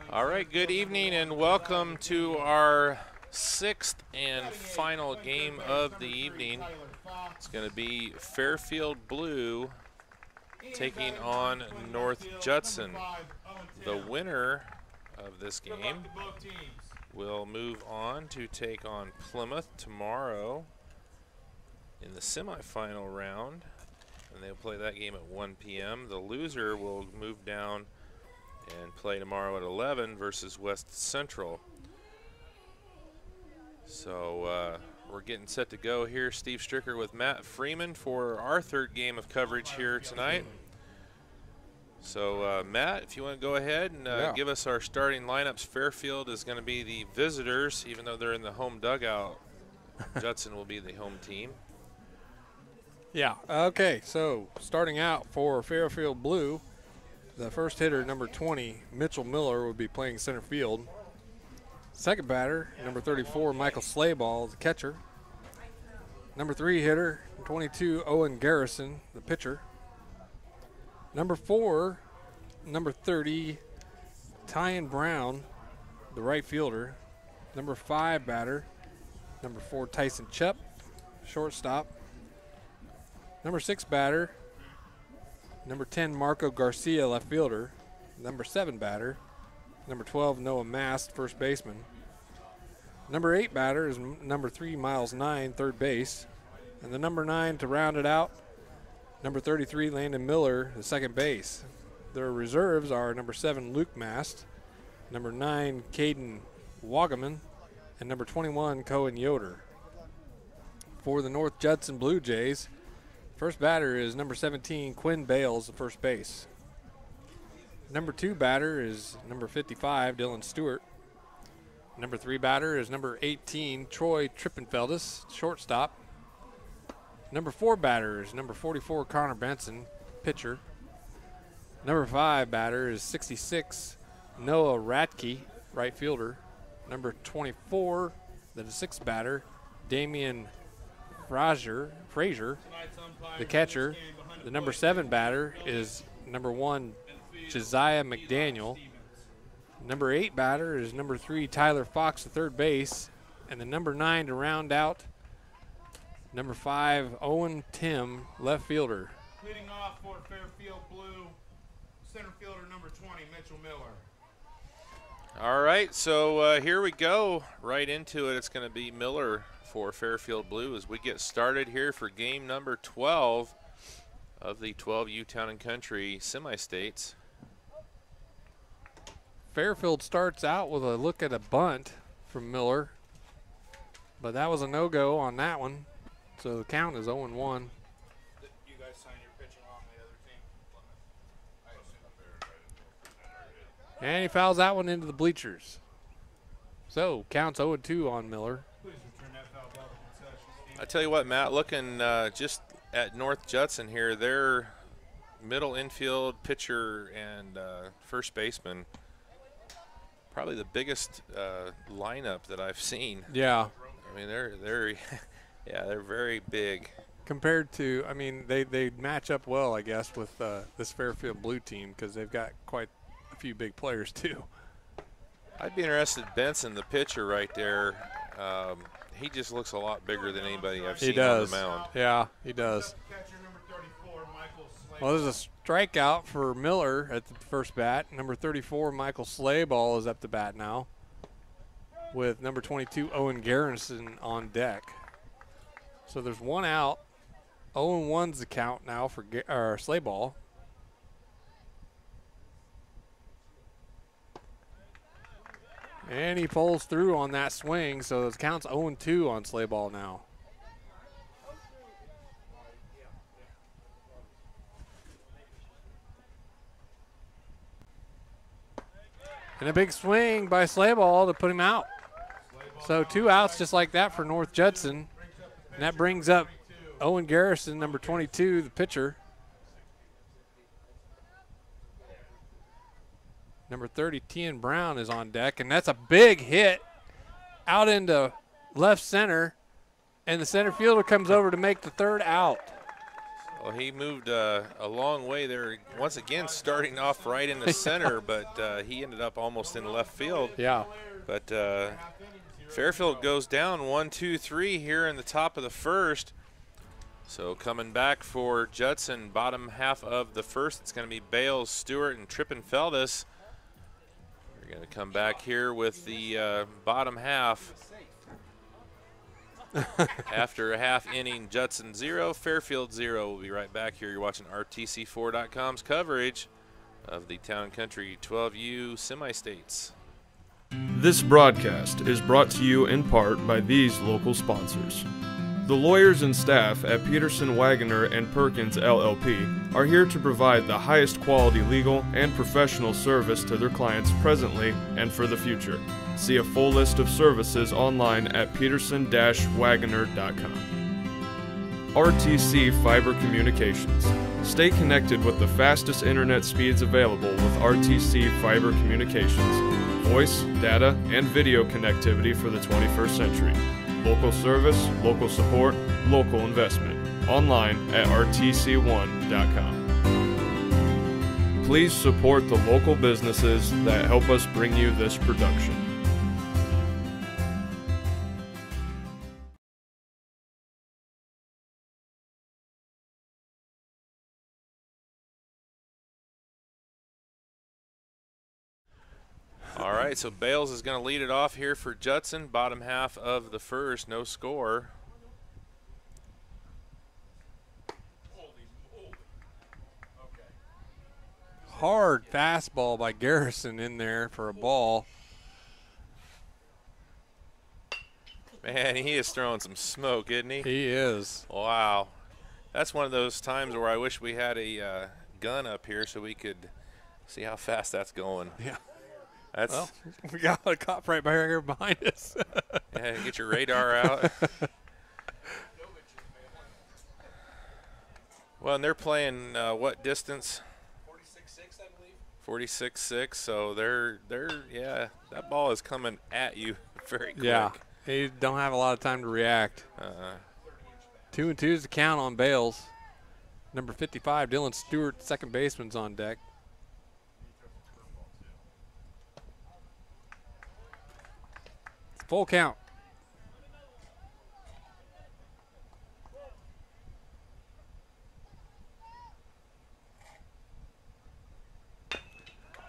All right, good evening and welcome to our sixth and final game of the evening. It's going to be Fairfield Blue taking on North Judson. The winner of this game will move on to take on Plymouth tomorrow in the semifinal round, and they'll play that game at 1 p.m. The loser will move down and play tomorrow at 11 versus West Central. So we're getting set to go here. Steve Stricker with Matt Freeman for our third game of coverage here tonight. So Matt, if you want to go ahead and give us our starting lineups. Fairfield is going to be the visitors, even though they're in the home dugout. Judson will be the home team. Yeah, okay, so starting out for Fairfield Blue, the first hitter, number 20, Mitchell Miller, would be playing center field. Second batter, number 34, Michael Slayball, the catcher. Number 3 hitter, 22, Owen Garrison, the pitcher. Number 4, number 30, Tyan Brown, the right fielder. Number 5 batter, number 4, Tyson Chupp, shortstop. Number 6 batter, number 10, Marco Garcia, left fielder. Number 7 batter, number 12, Noah Mast, first baseman. Number 8 batter is number 3, Miles 9, third base. And the number 9 to round it out, number 33, Landon Miller, the second base. Their reserves are number 7, Luke Mast, number 9, Caden Wagaman, and number 21, Cohen Yoder. For the North Judson Blue Jays, first batter is number 17, Quinn Bales, the first base. Number 2 batter is number 55, Dylan Stewart. Number 3 batter is number 18, Troy Trippenfeldis, shortstop. Number 4 batter is number 44, Connor Benson, pitcher. Number 5 batter is 66, Noah Ratke, right fielder. Number 24, the 6th batter, Damian Frazier, the catcher. The number 7 batter is number 1, Josiah McDaniel. Number 8 batter is number 3, Tyler Fox, the third base. And the number 9 to round out, number 5, Owen Tim, left fielder. Leading off for Fairfield Blue, center fielder number 20, Mitchell Miller. All right, so here we go. Right into it. It's going to be Miller for Fairfield Blue as we get started here for game number 12 of the 12U Town and Country semi-states. Fairfield starts out with a look at a bunt from Miller, but that was a no-go on that one, so the count is 0-1. You guys sign your pitching on the other team? I assume. And he fouls that one into the bleachers. So counts 0-2 on Miller. I tell you what, Matt, looking just at North Judson here, their middle infield pitcher and first baseman, probably the biggest lineup that I've seen. Yeah. I mean, they're yeah, they're very big. Compared to, I mean, they match up well, I guess, with this Fairfield Blue team because they've got quite a few big players too. I'd be interested in Benson, the pitcher right there. He just looks a lot bigger than anybody I've seen on the mound. Yeah, he does. Well, there's a strikeout for Miller at the first bat. Number 34, Michael Slayball, is up to bat now, with number 22, Owen Garrison, on deck. So there's one out. 0-1's the count now for Slayball. And he pulls through on that swing, so it counts 0-2 on Slayball now. And a big swing by Slayball to put him out. So 2 outs just like that for North Judson. And that brings up Owen Garrison, number 22, the pitcher. Number 30, Tyan Brown, is on deck, and that's a big hit out into left center, and the center fielder comes over to make the third out. Well, he moved a long way there. Once again, starting off right in the center, but he ended up almost in left field. Yeah. But Fairfield goes down 1-2-3 here in the top of the first. So coming back for Judson, bottom half of the first, it's going to be Bales, Stewart, and Trippenfeldis. We're going to come back here with the bottom half. After a half inning, Judson 0, Fairfield 0. We'll be right back here. You're watching RTC4.com's coverage of the Town & Country 12U Semi-States. This broadcast is brought to you in part by these local sponsors. The lawyers and staff at Peterson, Wagoner & Perkins LLP are here to provide the highest quality legal and professional service to their clients presently and for the future. See a full list of services online at peterson-wagoner.com. RTC Fiber Communications. Stay connected with the fastest internet speeds available with RTC Fiber Communications. Voice, data, and video connectivity for the 21st century. Local service, local support, local investment. Online at rtc1.com. Please support the local businesses that help us bring you this production. All right, so Bales is going to lead it off here for Judson. Bottom half of the first, no score. Hard fastball by Garrison in there for a ball. Man, he is throwing some smoke, isn't he? He is. Wow. That's one of those times where I wish we had a gun up here so we could see how fast that's going. Yeah. That's, well, we got a cop right here behind us. Yeah, get your radar out. Well, and they're playing what distance? 46-6, I believe. 46-6. So they're yeah, that ball is coming at you very quick. Yeah, they don't have a lot of time to react. 2-2 is the count on Bales. Number 55, Dylan Stewart, second baseman's on deck. Full count.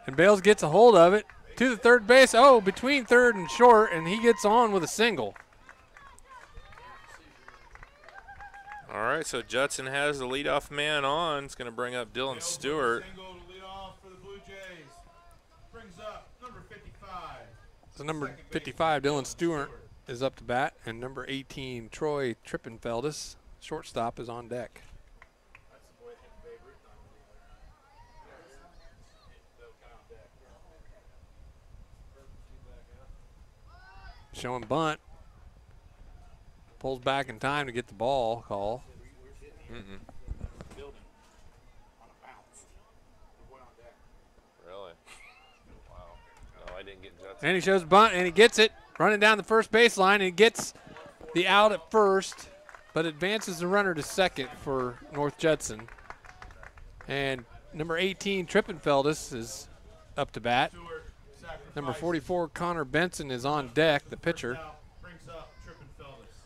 And Bales gets a hold of it to the third base. Oh, between third and short, and he gets on with a single. All right, so Judson has the leadoff man on. It's going to bring up Dylan Stewart. Single to lead off for the Blue Jays. Brings up number 55. So number 55, Dylan Stewart, is up to bat, and number 18, Troy Trippenfeldis, shortstop, is on deck. Showing bunt. Pulls back in time to get the ball call. Really? Wow. No, I didn't get Judson. And he shows bunt, and he gets it. Running down the first baseline, and he gets the out at first, but advances the runner to second for North Judson. And number 18, Trippenfeldis, is up to bat. Number 44, Connor Benson, is on deck, the pitcher. Brings up Trippenfeldis.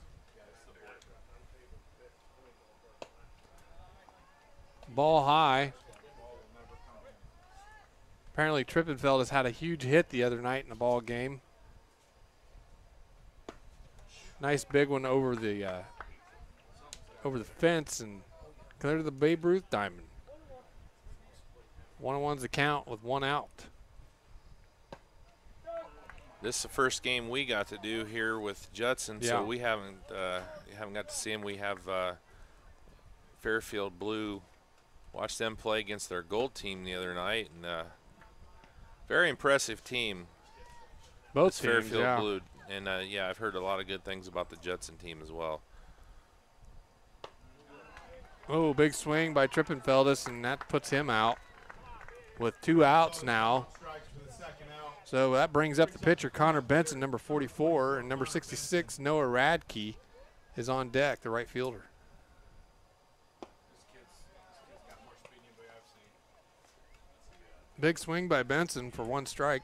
Ball high. Apparently Trippenfeldis had a huge hit the other night in the ball game. Nice big one over the fence and clear to the Babe Ruth diamond. 1-1's the count with one out. This is the first game we got to do here with Judson, Yeah. so we haven't got to see him. We have Fairfield Blue. Watched them play against their gold team the other night, and very impressive team. Both This teams, Fairfield yeah. Blue, and yeah, I've heard a lot of good things about the Judson team as well. Oh, big swing by Trippenfeldis, and that puts him out with 2 outs now. Strikes for the second out. So that brings up the pitcher, Connor Benson, number 44, and number 66, Noah Radke, is on deck, the right fielder. Big swing by Benson for 1 strike.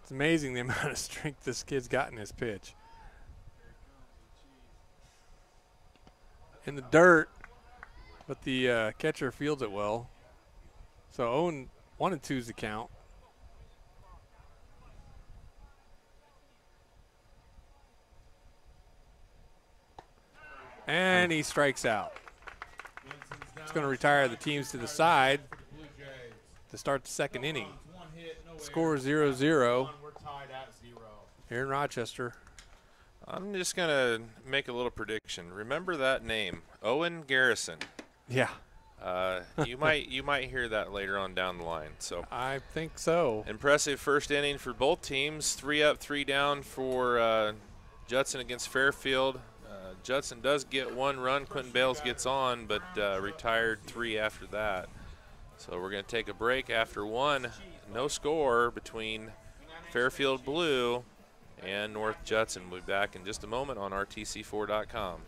It's amazing the amount of strength this kid's got in his pitch. In the dirt, but the catcher fields it well. So 1-2's the count. And he strikes out. It's going to retire the teams to the side to start the second inning. Score 0-0 here in Rochester. I'm just going to make a little prediction. Remember that name, Owen Garrison. Yeah. You might hear that later on down the line. So I think so. Impressive first inning for both teams. 3 up, 3 down for Judson against Fairfield. Judson does get 1 run. Quentin Bales gets on, but retired 3 after that. So we're going to take a break after 1. No score between Fairfield Blue and North Judson. We'll be back in just a moment on RTC4.com.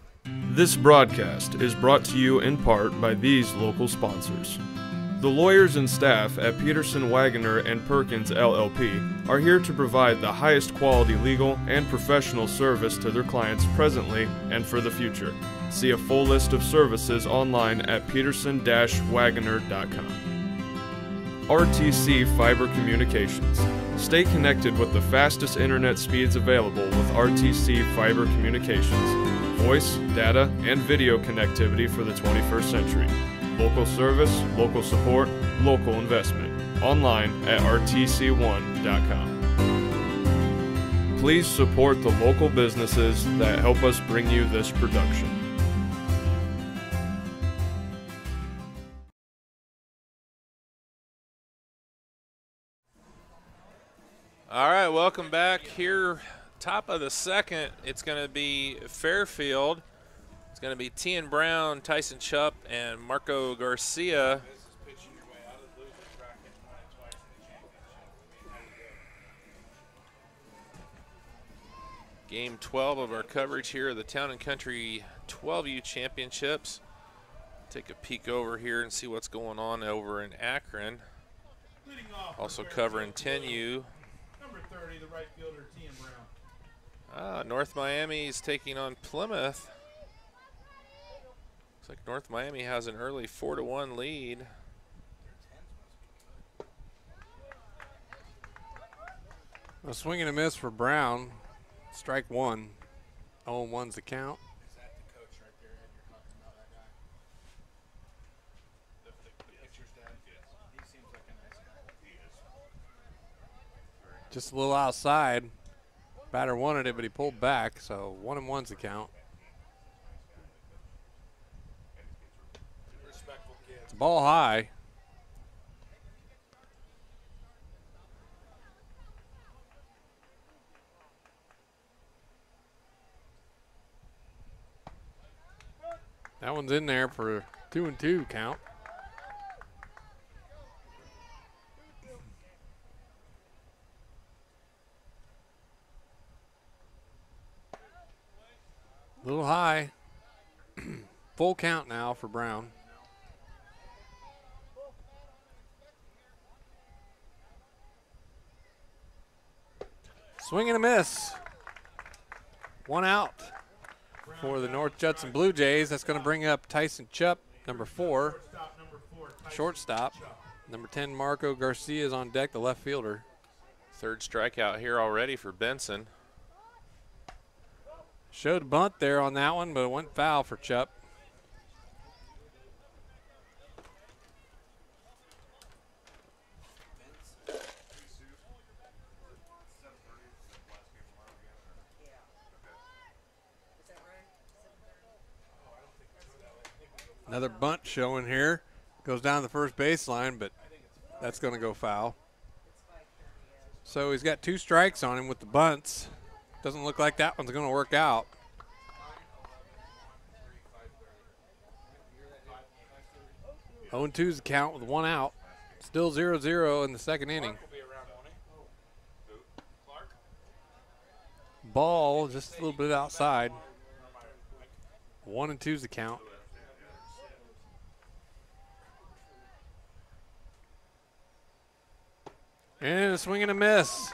This broadcast is brought to you in part by these local sponsors. The lawyers and staff at Peterson, Wagoner & Perkins LLP are here to provide the highest quality legal and professional service to their clients presently and for the future. See a full list of services online at peterson-wagoner.com. RTC Fiber Communications. Stay connected with the fastest internet speeds available with RTC Fiber Communications. Voice, data, and video connectivity for the 21st century. Local service, local support, local investment. Online at rtc1.com. Please support the local businesses that help us bring you this production. All right, welcome back here. Top of the second, it's going to be Fairfield. It's going to be Tian Brown, Tyson Chupp, and Marco Garcia. Game 12 of our coverage here of the Town and Country 12U Championships. Take a peek over here and see what's going on over in Akron. Also covering 10U. Number 30, the right fielder, Tian Brown. North Miami is taking on Plymouth. Looks like North Miami has an early 4-1 lead. A swing and a miss for Brown. Strike 1. 0-1's the count. Is that the coach right there you're talking about, that guy? The picture's dad? Yes. He seems like a nice guy. He is. Just a little outside. Batter wanted it, but he pulled back, so 1-1's the count. Respectful kid. It's a ball high. That one's in there for a 2-2 count. A little high. Full count now for Brown. Swing and a miss. 1 out for the North Judson Blue Jays. That's going to bring up Tyson Chupp, number 4. Shortstop. Number 10, Marco Garcia is on deck, the left fielder. Third strikeout here already for Benson. Showed a bunt there on that one, but it went foul for Chupp. Another bunt showing here. Goes down the first baseline, but that's going to go foul. So he's got 2 strikes on him with the bunts. Doesn't look like that one's going to work out. Oh, 0-2's the count with 1 out. Still 0-0 in the second inning. Ball just a little bit outside. 1-2's the count. And a swing and a miss.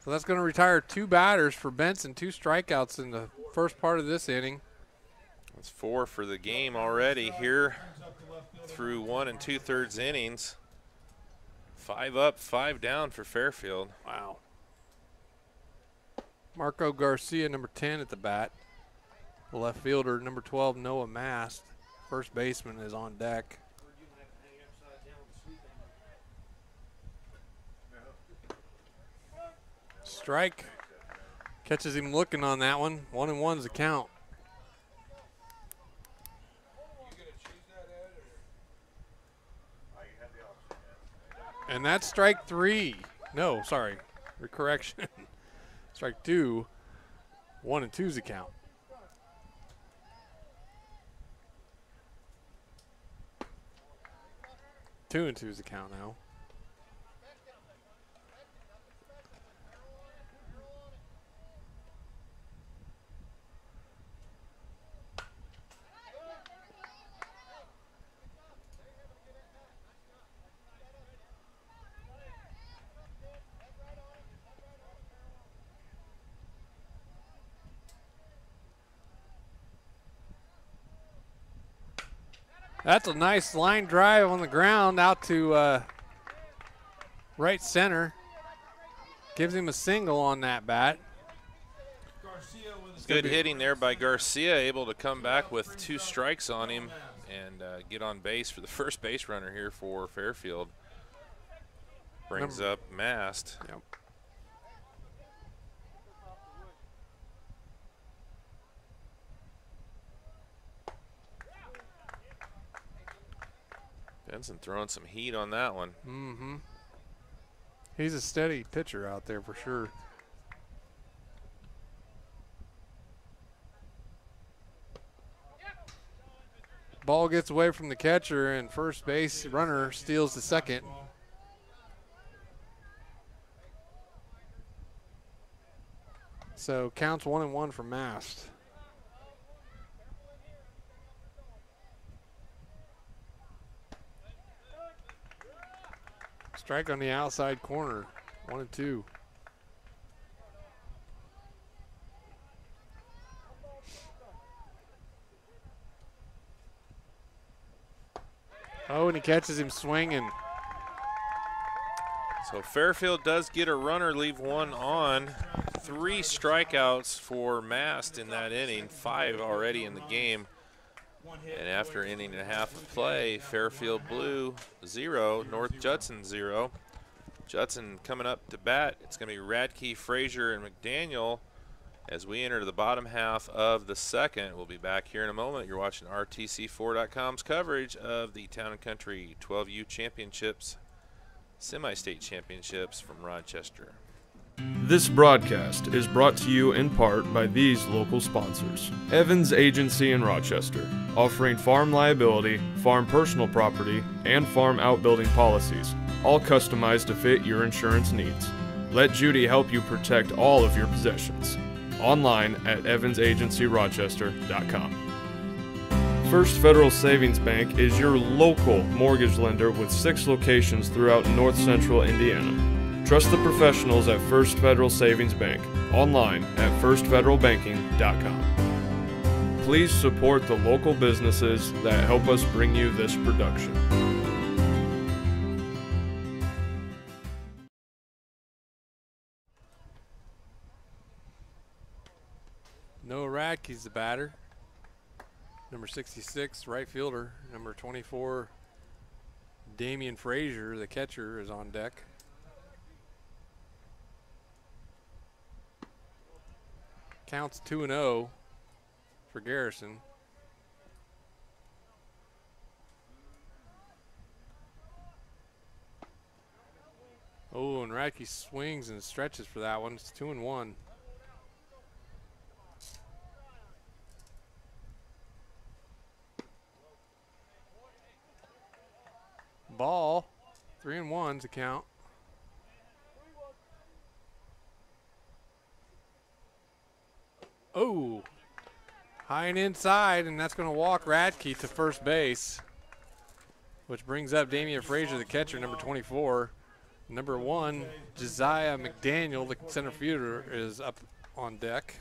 So that's going to retire 2 batters for Benson, 2 strikeouts in the first part of this inning. That's 4 for the game already here through 1 2/3 innings. 5 up, 5 down for Fairfield. Wow. Marco Garcia, number 10 at the bat. The left fielder, number 12, Noah Mast. First baseman is on deck. Strike. Catches him looking on that one. 1-1's the count. And that's strike 3. No, sorry. Correction. Strike 2. 1-2's the count. Two and two's the count now. That's a nice line drive on the ground out to right center. Gives him a single on that bat. Good hitting there by Garcia, able to come back with 2 strikes on him and get on base for the first base runner here for Fairfield. Brings up Mast. Yep. Benson throwing some heat on that one. Mm-hmm. He's a steady pitcher out there for sure. Ball gets away from the catcher, and first base runner steals the second. So counts 1-1 for Mast. Strike on the outside corner, 1-2. Oh, and he catches him swinging. So Fairfield does get a runner, leave 1 on. 3 strikeouts for Mast in that inning, 5 already in the game. And after an inning and a half of play, Fairfield Blue 0, North Judson 0. Judson coming up to bat. It's going to be Radke, Frazier, and McDaniel as we enter the bottom half of the second. We'll be back here in a moment. You're watching RTC4.com's coverage of the Town and Country 12U Championships, Semi-State Championships from Rochester. This broadcast is brought to you in part by these local sponsors. Evans Agency in Rochester, offering farm liability, farm personal property, and farm outbuilding policies, all customized to fit your insurance needs. Let Judy help you protect all of your possessions. Online at evansagencyrochester.com. First Federal Savings Bank is your local mortgage lender with 6 locations throughout north central Indiana. Trust the professionals at First Federal Savings Bank, online at firstfederalbanking.com. Please support the local businesses that help us bring you this production. Noah Radke's the batter. Number 66, right fielder. Number 24, Damian Frazier, the catcher, is on deck. Counts 2-0 for Garrison. Oh, and Radke swings and stretches for that one. It's 2-1. Ball, 3-1's a count. Oh, high and inside, and that's going to walk Radke to first base, which brings up Damian Frazier, the catcher, number 24. Number 1, Josiah McDaniel, the center fielder, is up on deck.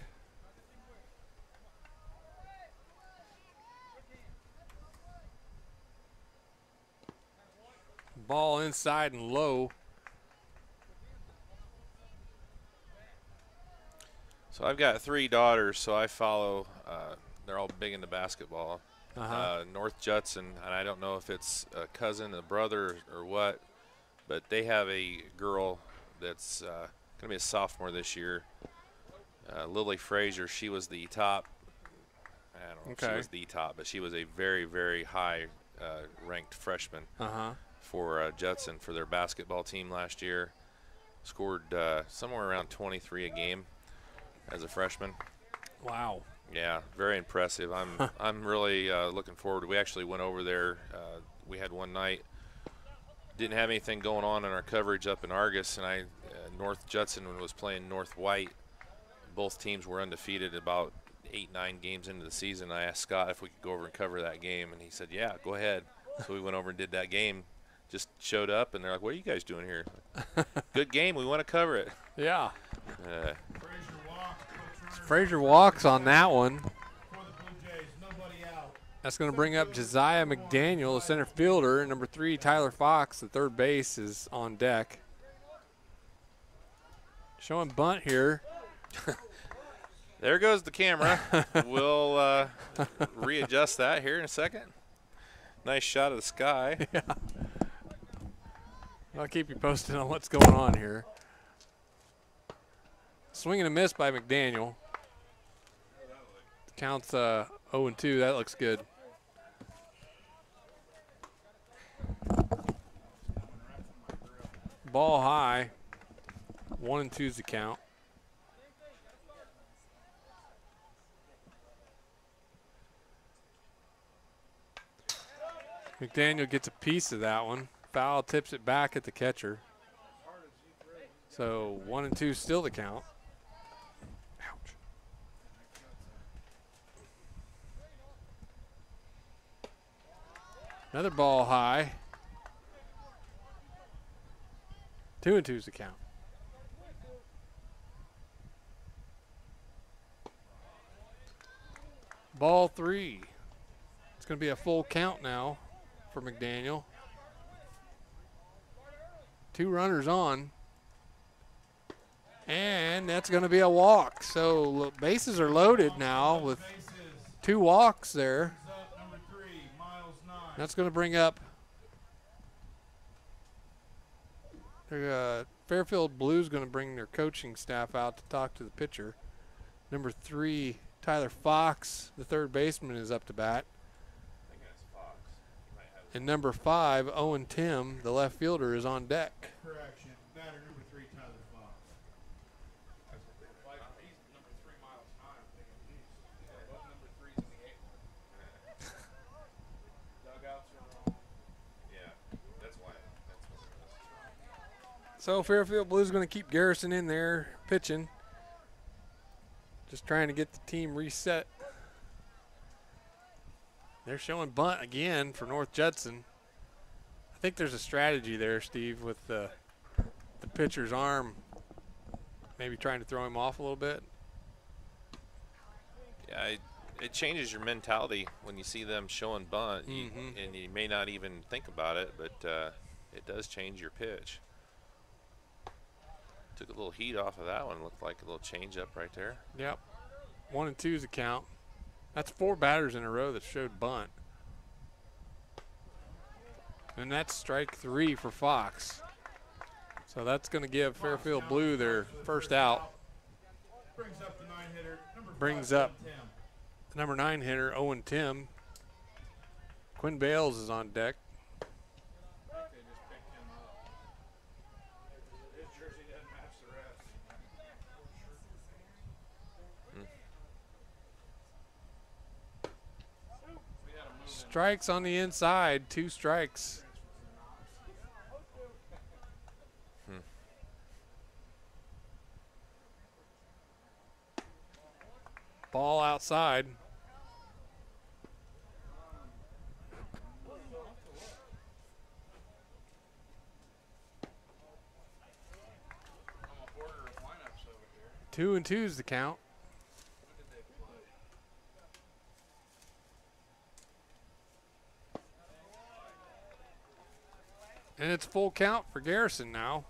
Ball inside and low. So I've got 3 daughters, so I follow. They're all big into basketball. North Judson, and I don't know if it's a cousin, a brother, or what, but they have a girl that's going to be a sophomore this year. Lily Frazier, she was the top. I don't know if she was the top, but she was a very, very high ranked freshman for Judson for their basketball team last year. Scored somewhere around 23 a game as a freshman. Wow. Yeah, very impressive. I'm really looking forward. We actually went over there. We had one night. Didn't have anything going on in our coverage up in Argus, and North Judson was playing North White. Both teams were undefeated about 8-9 games into the season. I asked Scott if we could go over and cover that game, and he said, yeah, go ahead. So we went over and did that game. Just showed up, and they're like, what are you guys doing here? Good game. We want to cover it. Yeah. Frazier Frazier walks on that one. for the Blue Jays. Nobody out. That's going to bring up Josiah McDaniel, the center fielder. And number 3, Tyler Fox, the third base, is on deck. Showing bunt here. There goes the camera. We'll readjust that here in a second. Nice shot of the sky. Yeah. I'll keep you posted on what's going on here. Swing and a miss by McDaniel. Counts 0-2. That looks good. Ball high. 1-2 is the count. McDaniel gets a piece of that one. Foul tips it back at the catcher. So 1-2 still the count. Ouch. Another ball high. 2-2 is the count. Ball 3. It's going to be a full count now for McDaniel. 2 runners on. And that's going to be a walk. So bases are loaded now with 2 walks there. Number 3, Miles 9. That's going to bring up Fairfield Blues going to bring their coaching staff out to talk to the pitcher. Number 3, Tyler Fox, the third baseman, is up to bat. And number 5, Owen Tim, the left fielder, is on deck. Correction. Batter number 3, Tyler Fox. He's number 3, Miles 9. I'm thinking, what number 3's in the 8th one? Dugouts are wrong. Yeah, that's why. So Fairfield Blues going to keep Garrison in there pitching. Just trying to get the team reset. They're showing bunt again for North Judson. I think there's a strategy there, Steve, with the pitcher's arm maybe trying to throw him off a little bit. Yeah, it changes your mentality when you see them showing bunt, and you may not even think about it, but it does change your pitch. Took a little heat off of that one. Looked like a little change up right there. Yep. 1-2 is the count. That's 4 batters in a row that showed bunt. And that's strike 3 for Fox. So that's going to give Fairfield Blue their first out. Brings up the 9-hitter. Brings up the number 9 hitter, Owen Tim. Quinn Bales is on deck. They just picked him up. His jersey doesn't match the rest. Strikes on the inside, 2 strikes. Ball outside. I'm a border of lineups over here. 2 and 2's the count. When did they play? And it's full count for Garrison now.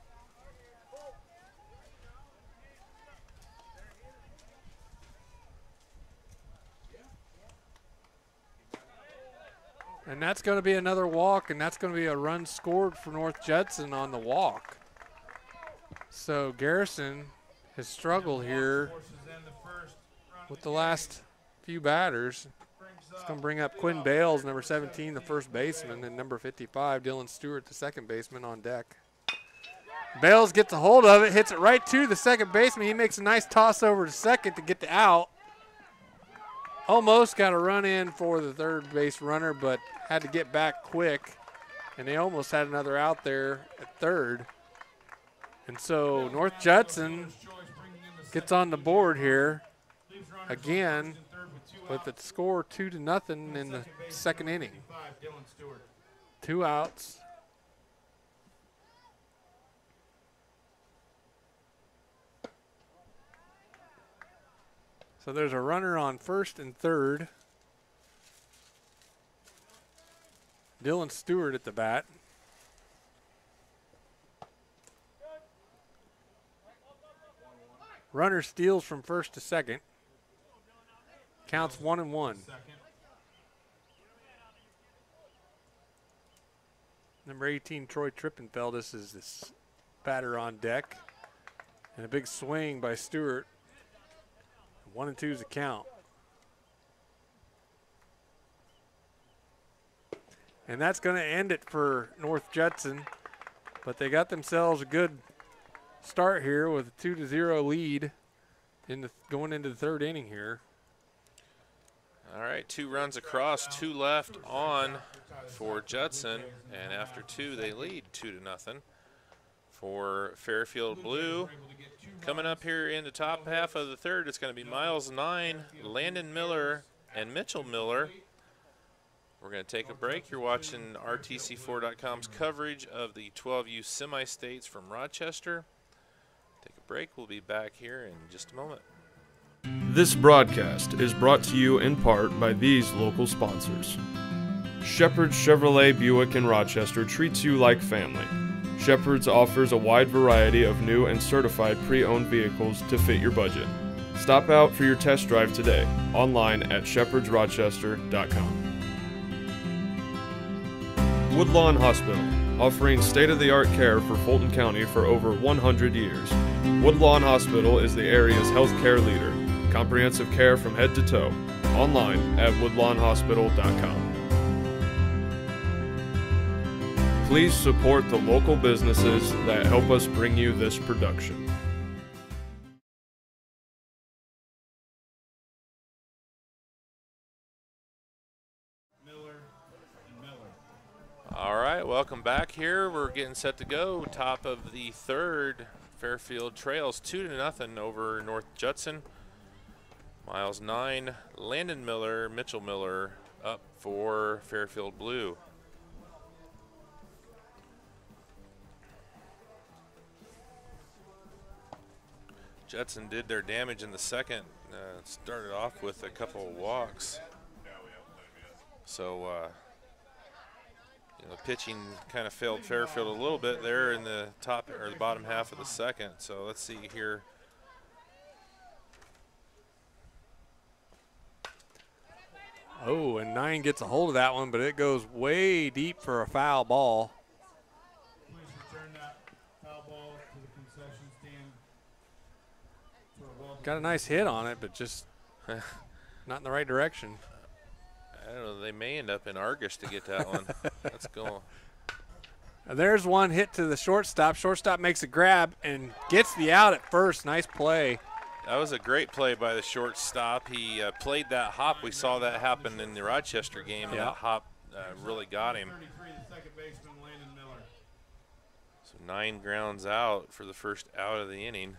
And that's going to be another walk, and that's going to be a run scored for North Judson on the walk. So Garrison has struggled here with the last few batters. It's going to bring up Quinn Bales, number 17, the first baseman, and number 55, Dylan Stewart, the second baseman, on deck. Bales gets a hold of it, hits it right to the second baseman. He makes a nice toss over to second to get the out. Almost got a run in for the third base runner, but had to get back quick. And they almost had another out there at third. And so North Judson gets on the board here again with the score 2-0 in the second inning. 2 outs. So there's a runner on first and third. Dylan Stewart at the bat. Runner steals from first to second. Counts 1-1. Number 18, Troy Trippenfeld, is this batter on deck. And a big swing by Stewart. 1-2 is the count. And that's going to end it for North Judson. But they got themselves a good start here with a 2-0 lead going into the third inning here. All right, 2 runs across, 2 left on for Judson. And after 2, they lead 2-0 for Fairfield Blue. Coming up here in the top half of the third, it's going to be Miles 9, Landon Miller, and Mitchell Miller. We're going to take a break. You're watching RTC4.com's coverage of the 12U semi-states from Rochester. Take a break. We'll be back here in just a moment. This broadcast is brought to you in part by these local sponsors. Shepherd's Chevrolet Buick in Rochester treats you like family. Shepherd's offers a wide variety of new and certified pre-owned vehicles to fit your budget. Stop out for your test drive today, online at shepherdsrochester.com. Woodlawn Hospital, offering state-of-the-art care for Fulton County for over 100 years. Woodlawn Hospital is the area's healthcare leader. Comprehensive care from head to toe. Online at woodlawnhospital.com. Please support the local businesses that help us bring you this production. All right, welcome back here. We're getting set to go. Top of the third, Fairfield trails 2-0 over North Judson. Miles 9, Landon Miller, Mitchell Miller up for Fairfield Blue. Judson did their damage in the second. Started off with a couple of walks. So, the pitching kind of failed Fairfield a little bit there in the top or the bottom half of the second. So let's see here. Oh, and 9 gets a hold of that one, but it goes way deep for a foul ball. Please return that foul ball to the concession stand. Got a nice hit on it, but just not in the right direction. I don't know. They may end up in Argus to get that one. Let's go. And there's one hit to the shortstop. Shortstop makes a grab and gets the out at first. Nice play. That was a great play by the shortstop. He played that hop. We saw that happen in the Rochester game, and that hop really got him. 33, the second baseman, Landon Miller. So 9 grounds out for the first out of the inning.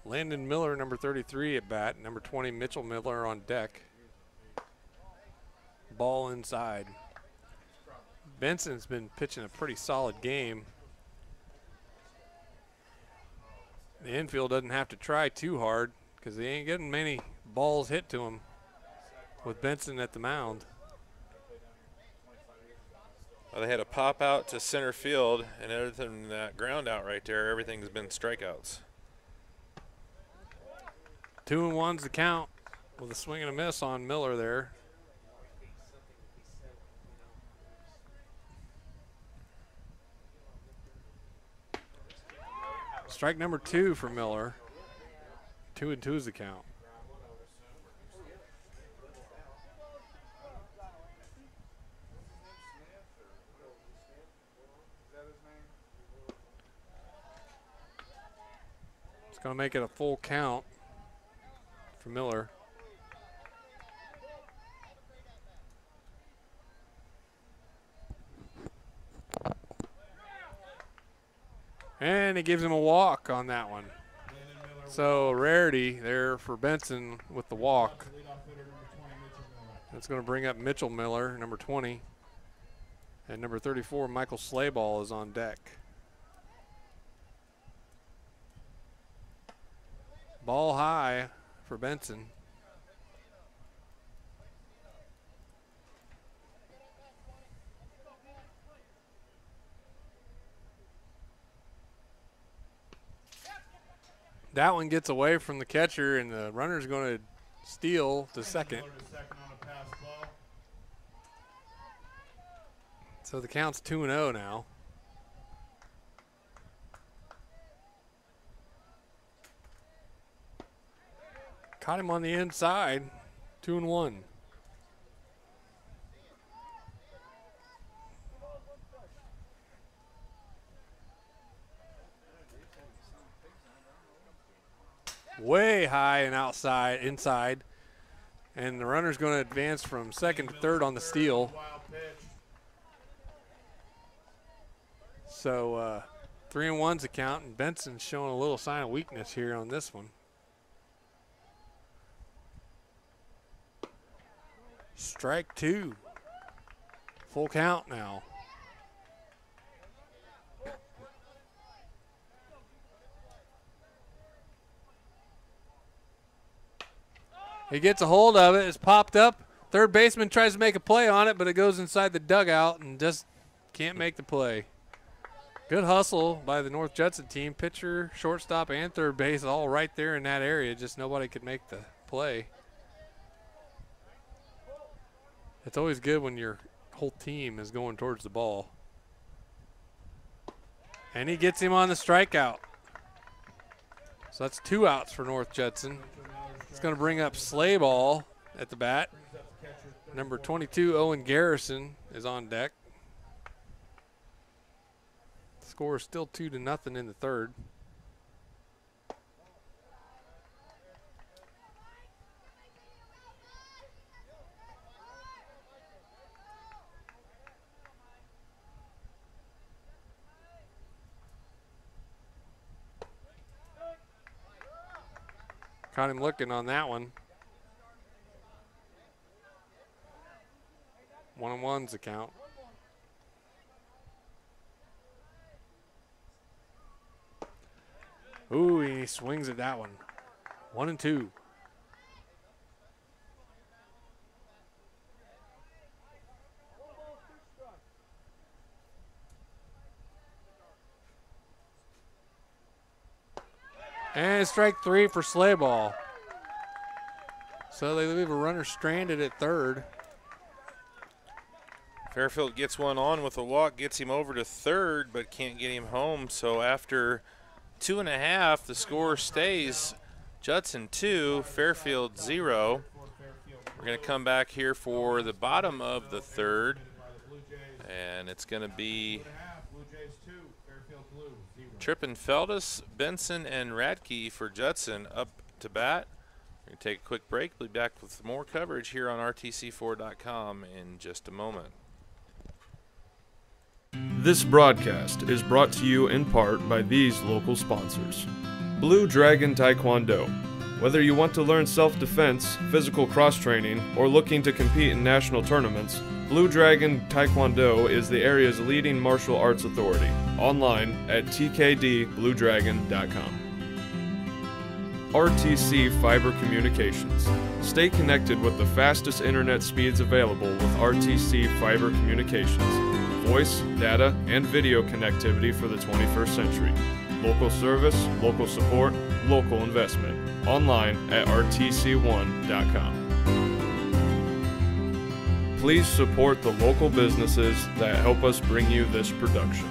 Landon Miller, number 33 at bat. Number 20, Mitchell Miller on deck. Ball inside. Benson's been pitching a pretty solid game. The infield doesn't have to try too hard because they ain't getting many balls hit to him with Benson at the mound. Well, they had a pop out to center field, and other than that ground out right there, everything's been strikeouts. 2-1's the count with a swing and a miss on Miller there. Strike number 2 for Miller. 2-2 is the count. It's going to make it a full count for Miller. And he gives him a walk on that one. So rarity there for Benson with the walk. That's going to bring up Mitchell Miller, number 20. And number 34, Michael Slayball, is on deck. Ball high for Benson. That one gets away from the catcher, and the runner's going to steal to second. So the count's 2-0 now. Caught him on the inside, 2-1. Way high and inside. And the runner's going to advance from second to third on the steal. So 3-1's the count, and Benson's showing a little sign of weakness here on this one. Strike 2. Full count now. He gets a hold of it. It's popped up. Third baseman tries to make a play on it, but it goes inside the dugout and just can't make the play. Good hustle by the North Judson team. Pitcher, shortstop, and third base all right there in that area. Just nobody could make the play. It's always good when your whole team is going towards the ball. And he gets him on the strikeout. So that's 2 outs for North Judson. It's going to bring up Slayball at the bat. Number 22, Owen Garrison, is on deck. The score is still 2-0 in the third. Caught him looking on that one. 1-1's the count. Ooh, he swings at that one. 1-2. And strike 3 for Slayball. So they leave a runner stranded at third. Fairfield gets one on with a walk, gets him over to third, but can't get him home. So after 2.5, the score stays Judson 2, Fairfield 0. We're going to come back here for the bottom of the third, and it's going to be Trippenfeldus, Benson, and Radke for Judson up to bat. We're going to take a quick break. We'll be back with more coverage here on RTC4.com in just a moment. This broadcast is brought to you in part by these local sponsors. Blue Dragon Taekwondo. Whether you want to learn self-defense, physical cross-training, or looking to compete in national tournaments, Blue Dragon Taekwondo is the area's leading martial arts authority. Online at tkdbluedragon.com. RTC Fiber Communications. Stay connected with the fastest internet speeds available with RTC Fiber Communications. Voice, data, and video connectivity for the 21st century. Local service, local support, local investment. Online at rtc1.com. Please support the local businesses that help us bring you this production.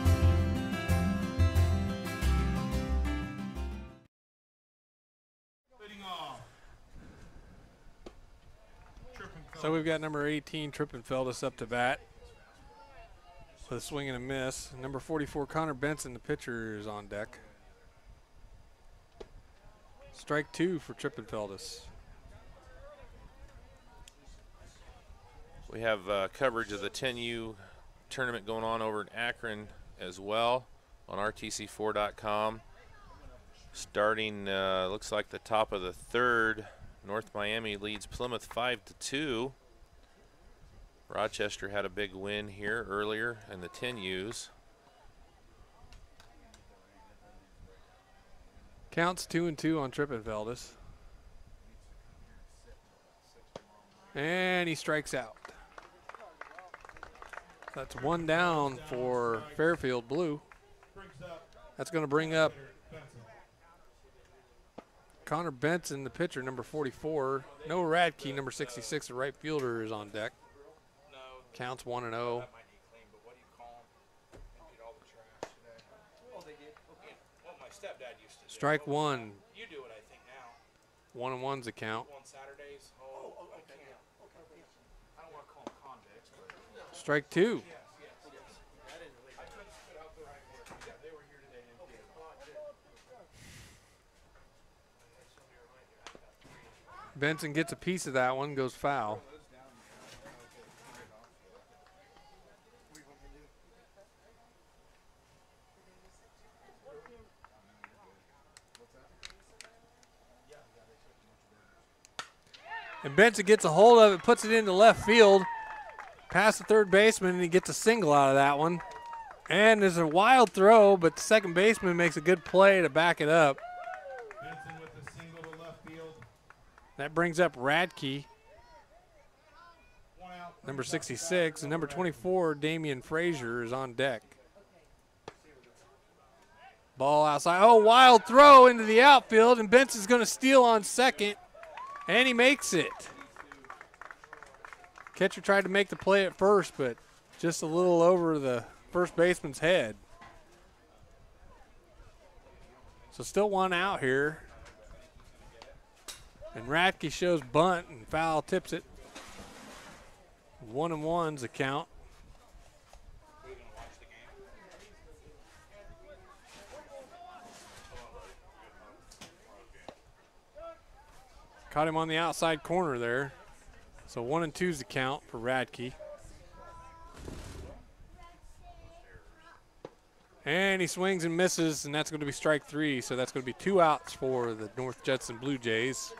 So we've got number 18, Trippenfeldus, up to bat with a swing and a miss. Number 44, Connor Benson, the pitcher, is on deck. Strike 2 for Trippenfeldus. We have coverage of the 10U tournament going on over in Akron as well on rtc4.com. Starting, looks like the top of the third. North Miami leads Plymouth 5-2. Rochester had a big win here earlier in the 10Us. Counts 2-2 on Trippenfeldus. And he strikes out. That's one down for Fairfield Blue. That's going to bring up Connor Benson, the pitcher, number 44. Noah Radke, number 66, the right fielder, is on deck. Counts 1-0. Strike 1. You do it, I think, now. 1-1's the count. On Saturdays. Oh, I can't. I don't want to call them convicts, but Strike 2. I couldn't spit out the right word. Yeah, they were here today. Benson gets a piece of that one, goes foul. And Benson gets a hold of it, puts it into left field, past the third baseman, and he gets a single out of that one. And there's a wild throw, but the second baseman makes a good play to back it up. Benson with a single to left field. That brings up Radke, One out. number 66, and number 24, Damian Frazier, is on deck. Ball outside. Oh, wild throw into the outfield, and Benson's going to steal on second, and he makes it. Catcher tried to make the play at first, but just a little over the first baseman's head. So still one out here. And Radke shows bunt, and foul tips it. 1-1's the count. Caught him on the outside corner there. So 1-2's the count for Radke. And he swings and misses, and that's going to be strike 3. So that's going to be 2 outs for the North Judson Blue Jays.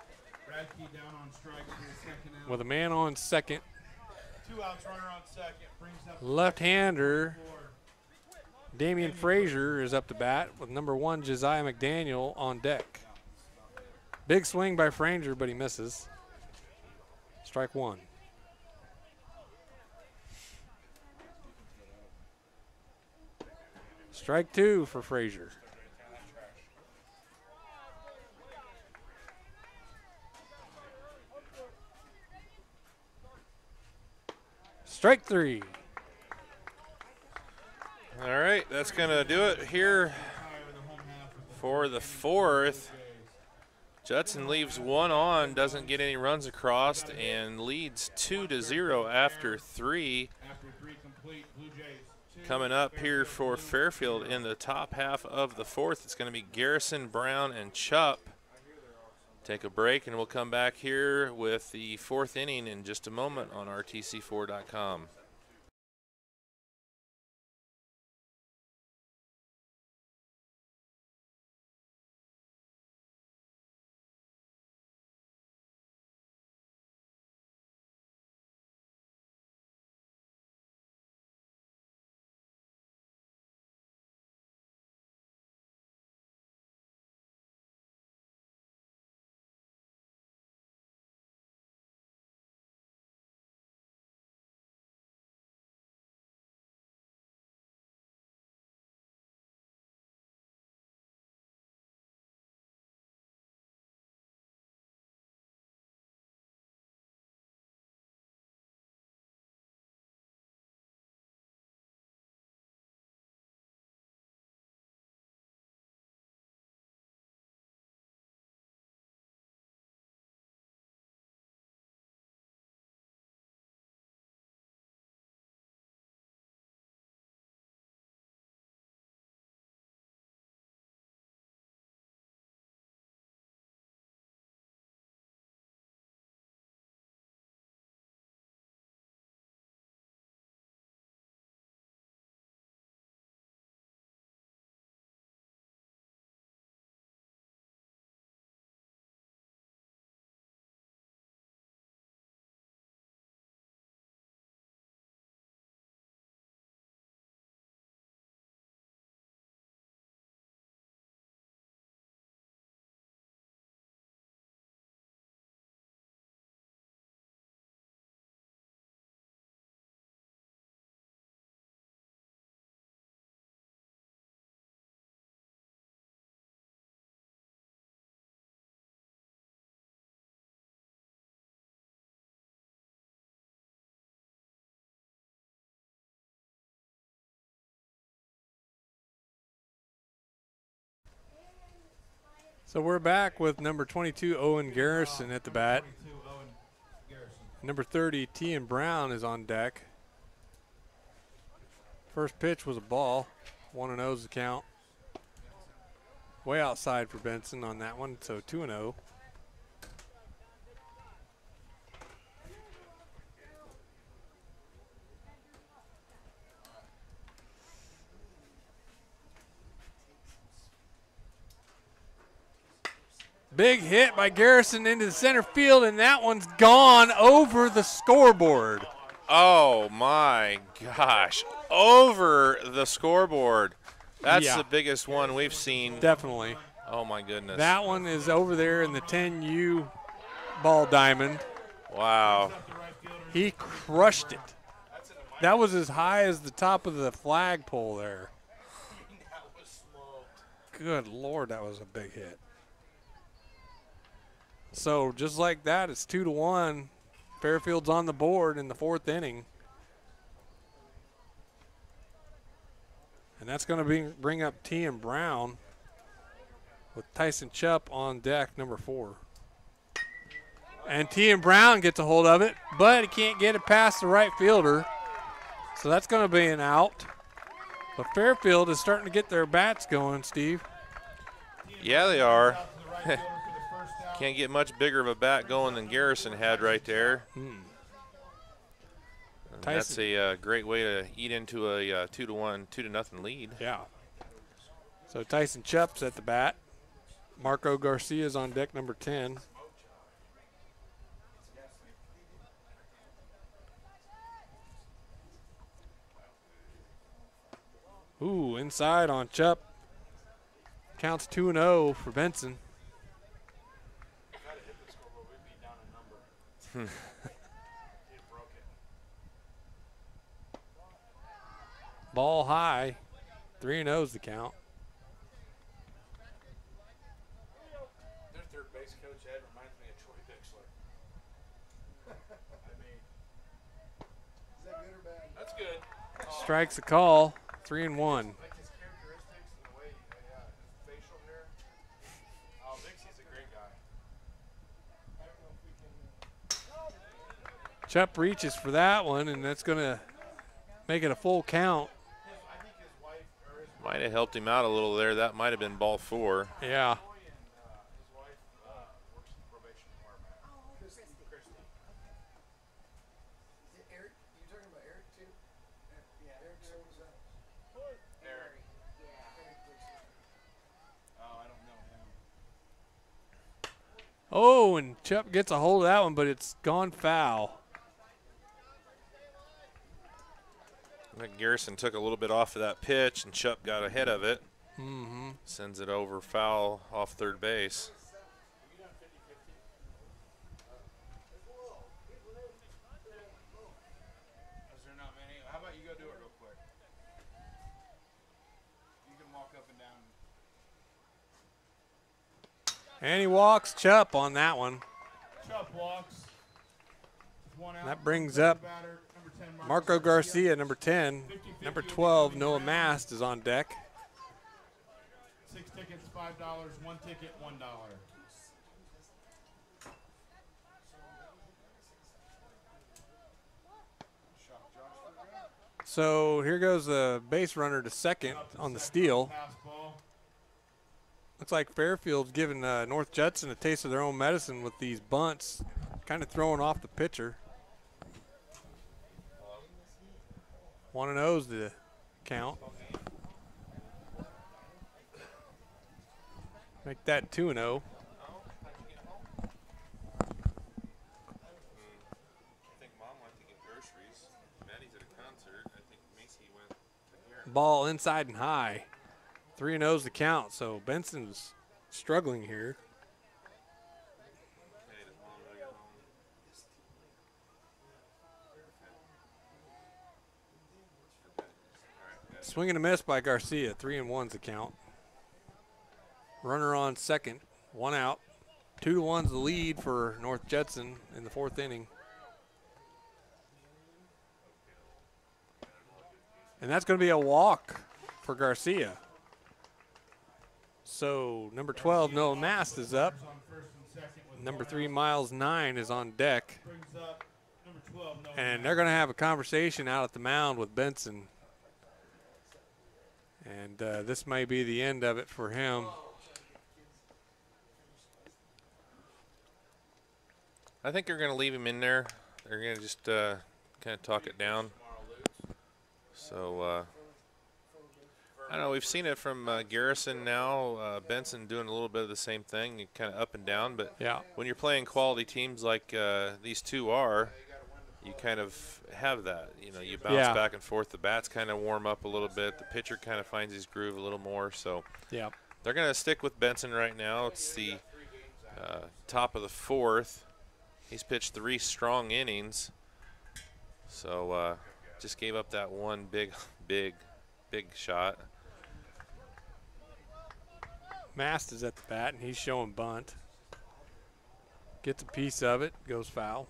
Radke down on strike for the second out. With a man on second. 2 outs, runner on second. Brings up Left-hander four. Damian Frazier is up to bat with number 1, Josiah McDaniel, on deck. Big swing by Frazier, but he misses. Strike 1. Strike 2 for Frazier. Strike 3. All right, that's going to do it here for the fourth. Judson leaves one on, doesn't get any runs across, and leads 2-0 after 3. Coming up here for Fairfield in the top half of the fourth, it's going to be Garrison, Brown, and Chupp. Take a break, and we'll come back here with the fourth inning in just a moment on rtc4.com. So we're back with number 22, Owen Garrison at the bat. Number 30, Tian Brown is on deck. First pitch was a ball. 1-0's the count. Way outside for Benson on that one, so 2-0. Big hit by Garrison into the center field, and that one's gone over the scoreboard. Oh, my gosh. Over the scoreboard. That's the biggest one we've seen. Definitely. Oh, my goodness. That one is over there in the 10U ball diamond. Wow. He crushed it. That was as high as the top of the flagpole there. Good Lord, that was a big hit. So just like that, it's 2-1. Fairfield's on the board in the 4th inning. And that's going to bring up Tian Brown with Tyson Chupp on deck, number 4. And Tian Brown gets a hold of it, but he can't get it past the right fielder. So that's going to be an out. But Fairfield is starting to get their bats going, Steve. Yeah, they are. Can't get much bigger of a bat going than Garrison had right there. That's a great way to eat into a 2-1, 2-0 lead. Yeah. So Tyson Chupp's at the bat. Marco Garcia's on deck, number 10. Ooh, inside on Chupp. Counts 2-0 for Benson. Ball high. 3-0's the count. Their third base coach, Ed, reminds me of Troy Bixler. Is that good or bad? That's good. Strikes a call. 3-1. Like his characteristics and the way, his facial hair. Oh, Vixie's a great guy. I don't know if we can. Chupp reaches for that one, and that's going to make it a full count. I think his wife or his Might have helped him out a little there. That might have been ball 4. Yeah. boy and his wife works in the probation department. Christy. Eric, you talking about Eric too? Yeah, Eric Jones. Eric. Oh, I don't know him. Oh, and Chupp gets a hold of that one, but it's gone foul. I think Garrison took a little bit off of that pitch, and Chupp got ahead of it. Sends it over foul off third base. Is there not many? How about you go do it real quick? You can walk up and down. And he walks Chupp on that one. Chubb walks. One out. That brings up Batter, number 10, Marco Garcia, number 10. Number 12, Noah Mast is on deck. 6 tickets, $5. 1 ticket, $1. So here goes the base runner to second on the steal. Pass ball. Looks like Fairfield's giving North Judson a taste of their own medicine with these bunts, kind of throwing off the pitcher. 1-0's the count. Make that 2-0. Ball inside and high. 3-0's the count, so Benson's struggling here. Swing and a miss by Garcia. 3-1's the count. Runner on second. 1 out. 2-1's the lead for North Judson in the 4th inning. And that's going to be a walk for Garcia. So number 12, Noah Mast is up. On first and second with Number one 3, out. Miles 9 is on deck. Brings up number 12, Noah And Mack. they're going to have a conversation out at the mound with Benson. And this may be the end of it for him. I think they're going to leave him in there. They're going to just kind of talk it down. So, I don't know. We've seen it from Garrison now. Benson doing a little bit of the same thing, kind of up and down. But Yeah. when you're playing quality teams like these two are, you kind of have that. You know, you bounce Yeah. back and forth. The bats kind of warm up a little bit. The pitcher kind of finds his groove a little more. So Yeah. they're going to stick with Benson right now. It's the top of the 4th. He's pitched 3 strong innings. So just gave up that one big shot. Mast is at the bat, and he's showing bunt. Gets a piece of it, goes foul.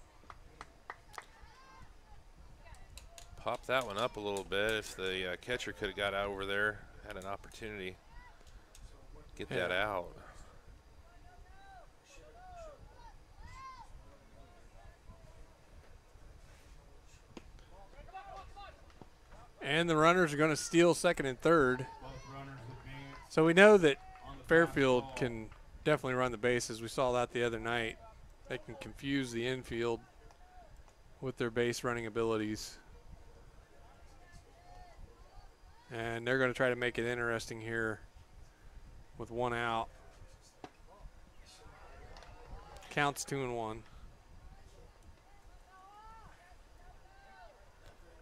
Pop that one up a little bit. If the catcher could have got out over there, had an opportunity, get that out. And the runners are going to steal second and third. Both runners advance So we know that on the Fairfield fastball. can definitely run the bases. We saw that the other night. They can confuse the infield with their base running abilities. And they're going to try to make it interesting here with 1 out. Counts 2-1.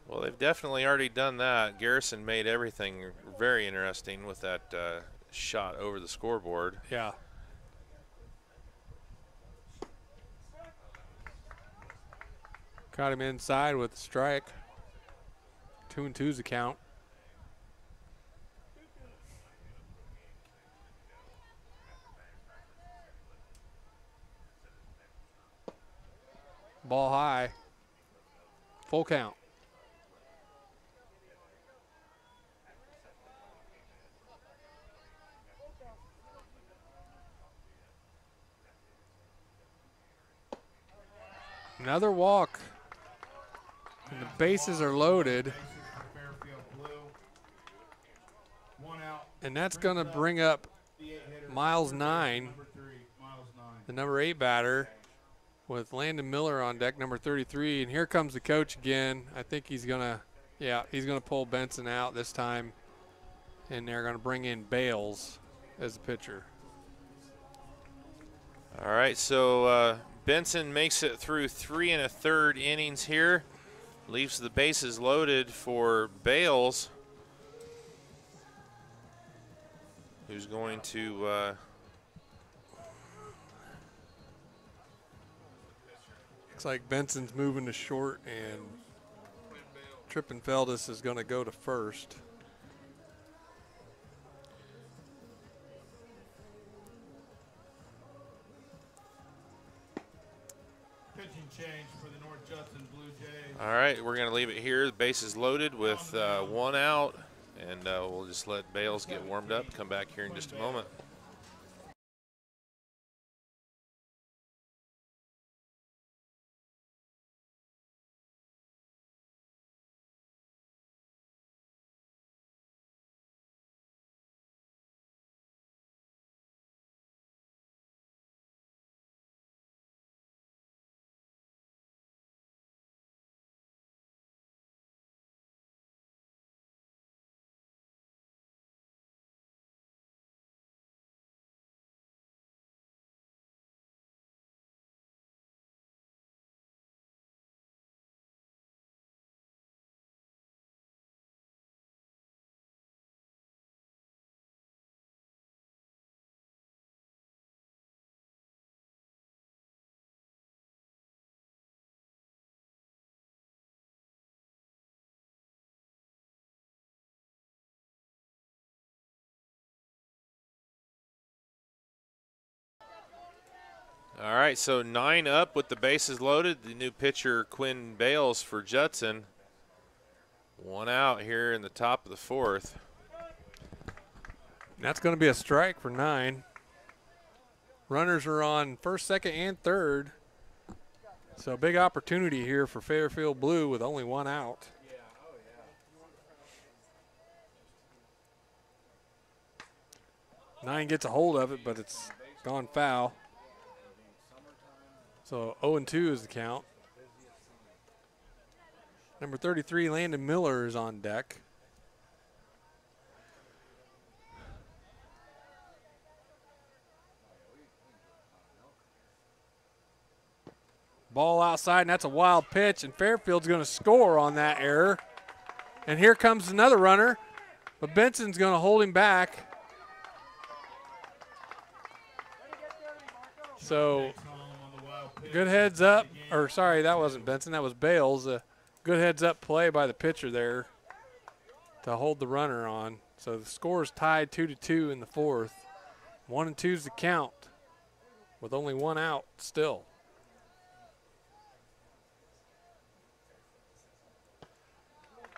Well, they've definitely already done that. Garrison made everything very interesting with that shot over the scoreboard. Yeah. Caught him inside with a strike. 2-2's the count. Ball high. Full count. Another walk. And the bases are loaded. Bases for Fairfield Blue. 1 out. And that's going to bring up The 8-hitter. Miles 9, Number 3, Miles 9. the number 8 batter, with Landon Miller on deck, number 33. And here comes the coach again. I think he's going to, he's going to pull Benson out this time. And they're going to bring in Bales as the pitcher. All right, so Benson makes it through 3 1/3 innings here. Leaves the bases loaded for Bales, who's going to Looks like Benson's moving to short, and Trippenfeldis is going to go to first. Pitching change for the North Judson Blue Jays. all right, we're going to leave it here. The bases loaded with 1 out, and we'll just let Bales get warmed up. Come back here in just a moment. All right, so 9 up with the bases loaded. The new pitcher, Quinn Bales for Judson. 1 out here in the top of the 4th. That's going to be a strike for 9. Runners are on first, second, and third. So big opportunity here for Fairfield Blue with only 1 out. 9 gets a hold of it, but it's gone foul. So 0-2 is the count. Number 33, Landon Miller, is on deck. Ball outside, and that's a wild pitch, and Fairfield's going to score on that error. And here comes another runner, but Benson's going to hold him back. So good heads up, or sorry, that wasn't Benson, that was Bales. Good heads up play by the pitcher there to hold the runner on. So the score is tied 2-2 in the 4th. 1-2 is the count with only 1 out still.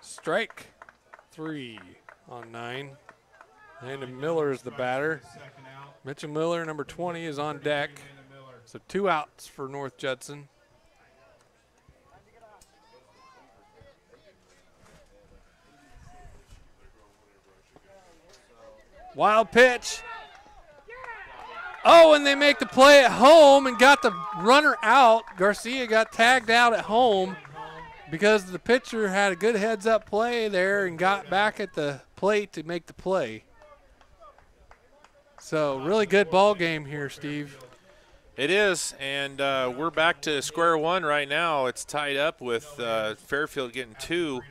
Strike 3 on 9. Landon Miller is the batter. Mitchell Miller, number 20, is on deck. So 2 outs for North Judson. Wild pitch. Oh, and they make the play at home and got the runner out. Garcia got tagged out at home because the pitcher had a good heads-up play there and got back at the plate to make the play. So really good ball game here, Steve. It is, and we're back to square one right now. It's tied up with Fairfield getting 2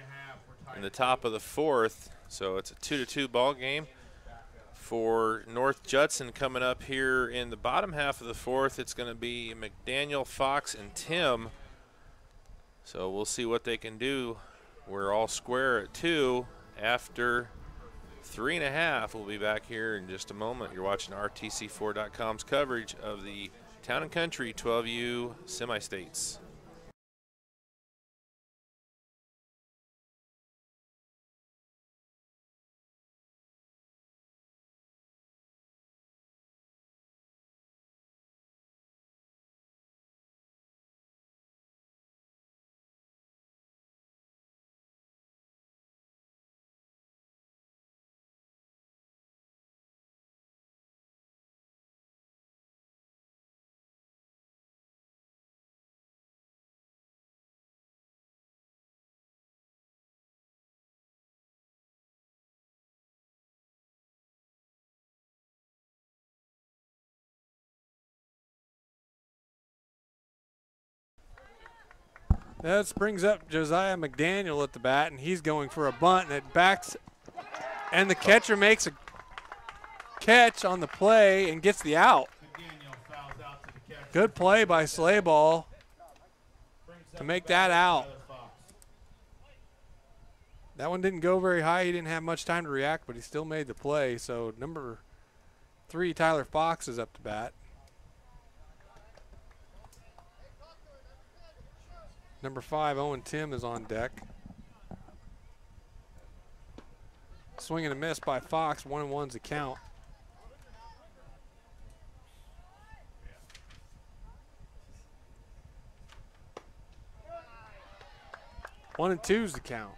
in the top of the 4th. So it's a 2-2 ball game. For North Judson coming up here in the bottom half of the 4th, it's going to be McDaniel, Fox, and Tim. So we'll see what they can do. We're all square at 2 after 3.5. We'll be back here in just a moment. You're watching RTC4.com's coverage of the Town & Country 12U Semi-States. That brings up Josiah McDaniel at the bat, and he's going for a bunt, and it backs, and the catcher makes a catch on the play and gets the out. Good play by Slayball to make that out. That one didn't go very high. He didn't have much time to react, but he still made the play. So number 3, Tyler Fox, is up to bat. Number 5, Owen Tim, is on deck. Swing and a miss by Fox. 1-1's the count. One and two's the count.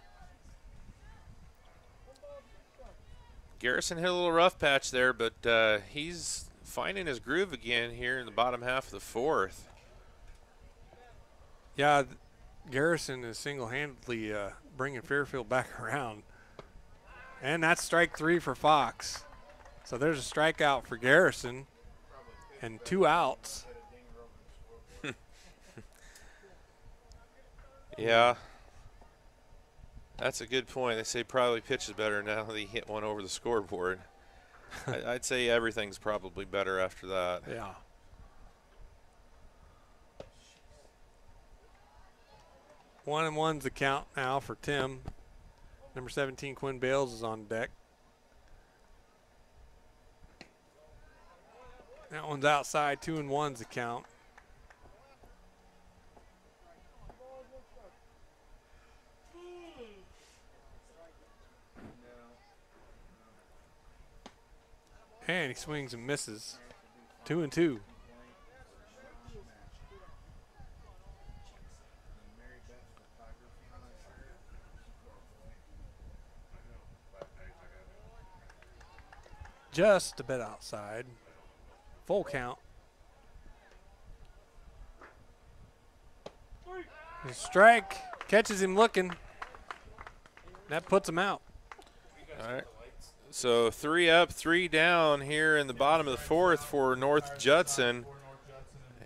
Garrison hit a little rough patch there, but he's finding his groove again here in the bottom half of the 4th. Yeah, Garrison is single-handedly bringing Fairfield back around. And that's strike 3 for Fox. So there's a strikeout for Garrison and 2 outs. Yeah, that's a good point. They say probably pitches better now that he hit one over the scoreboard. I'd say everything's probably better after that. Yeah. One and one's the count now for Tim. Number 17, Quinn Bales, is on deck. That one's outside. 2-1's the count. And he swings and misses. 2-2. Just a bit outside. Full count. The strike catches him looking. That puts him out. All right. So 3 up, 3 down here in the bottom of the 4th for North Judson.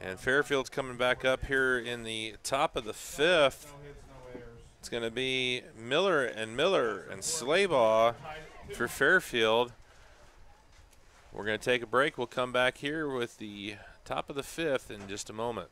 And Fairfield's coming back up here in the top of the 5th. It's going to be Miller and Slaybaugh for Fairfield. We're going to take a break. We'll come back here with the top of the 5th in just a moment.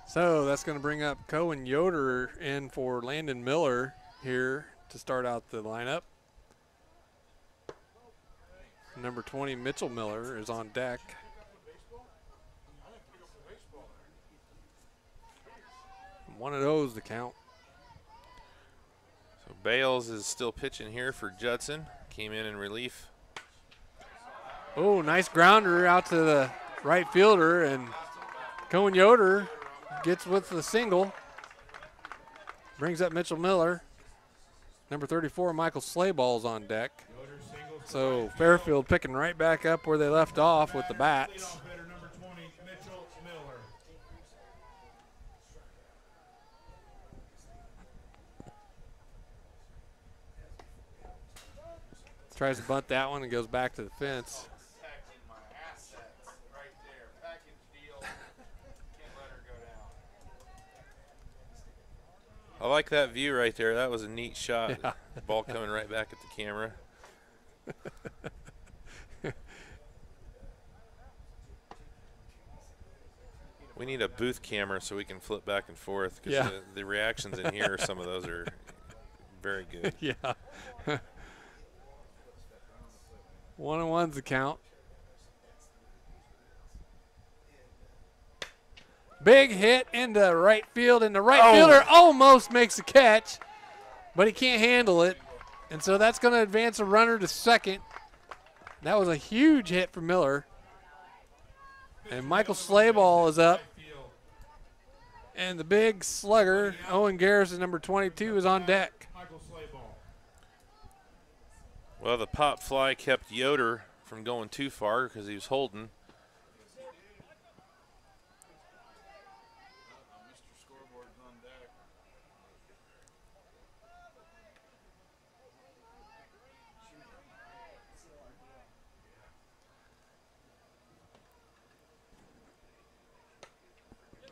So that's going to bring up Cohen Yoder in for Landon Miller here to start out the lineup. Number 20, Mitchell Miller, is on deck. One of those to count. So Bales is still pitching here for Judson. Came in relief. Oh, nice grounder out to the right fielder, and Cohen Yoder gets with the single. Brings up Mitchell Miller. Number 34, Michael Slayball's on deck. So Fairfield picking right back up where they left off with the bats. Tries to bunt that one and goes back to the fence. I like that view right there. That was a neat shot. Yeah. Ball coming right back at the camera. We need a booth camera so we can flip back and forth, because Yeah. the reactions in here, some of those are very good. Yeah. 1-1's the count. Big hit into right field, and the right fielder almost makes a catch, but he can't handle it. And so that's going to advance a runner to second. That was a huge hit for Miller. And Michael Slayball is up. And the big slugger, Owen Garrison, number 22, is on deck. Well, the pop fly kept Yoder from going too far because he was holding.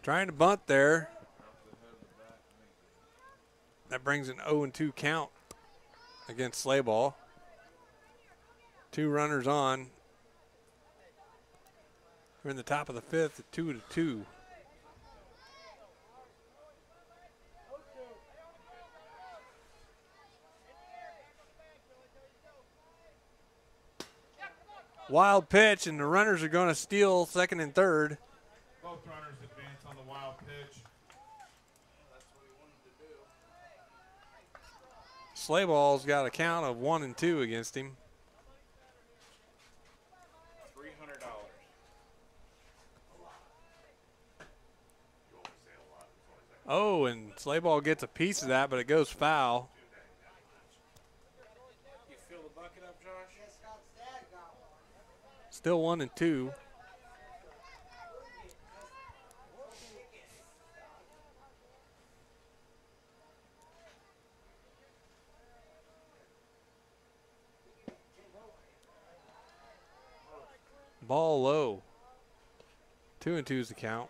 Trying to bunt there. That brings an 0-2 count against Slayball. 2 runners on. We're in the top of the 5th at 2-2. Wild pitch, and the runners are going to steal second and third. Both runners advance on the wild pitch. Slayball's got a count of 1 and 2 against him. $300. Oh, and Slayball gets a piece of that, but it goes foul. You fill the bucket up, Josh? Still 1 and 2. Ball low. 2 and 2 is the count.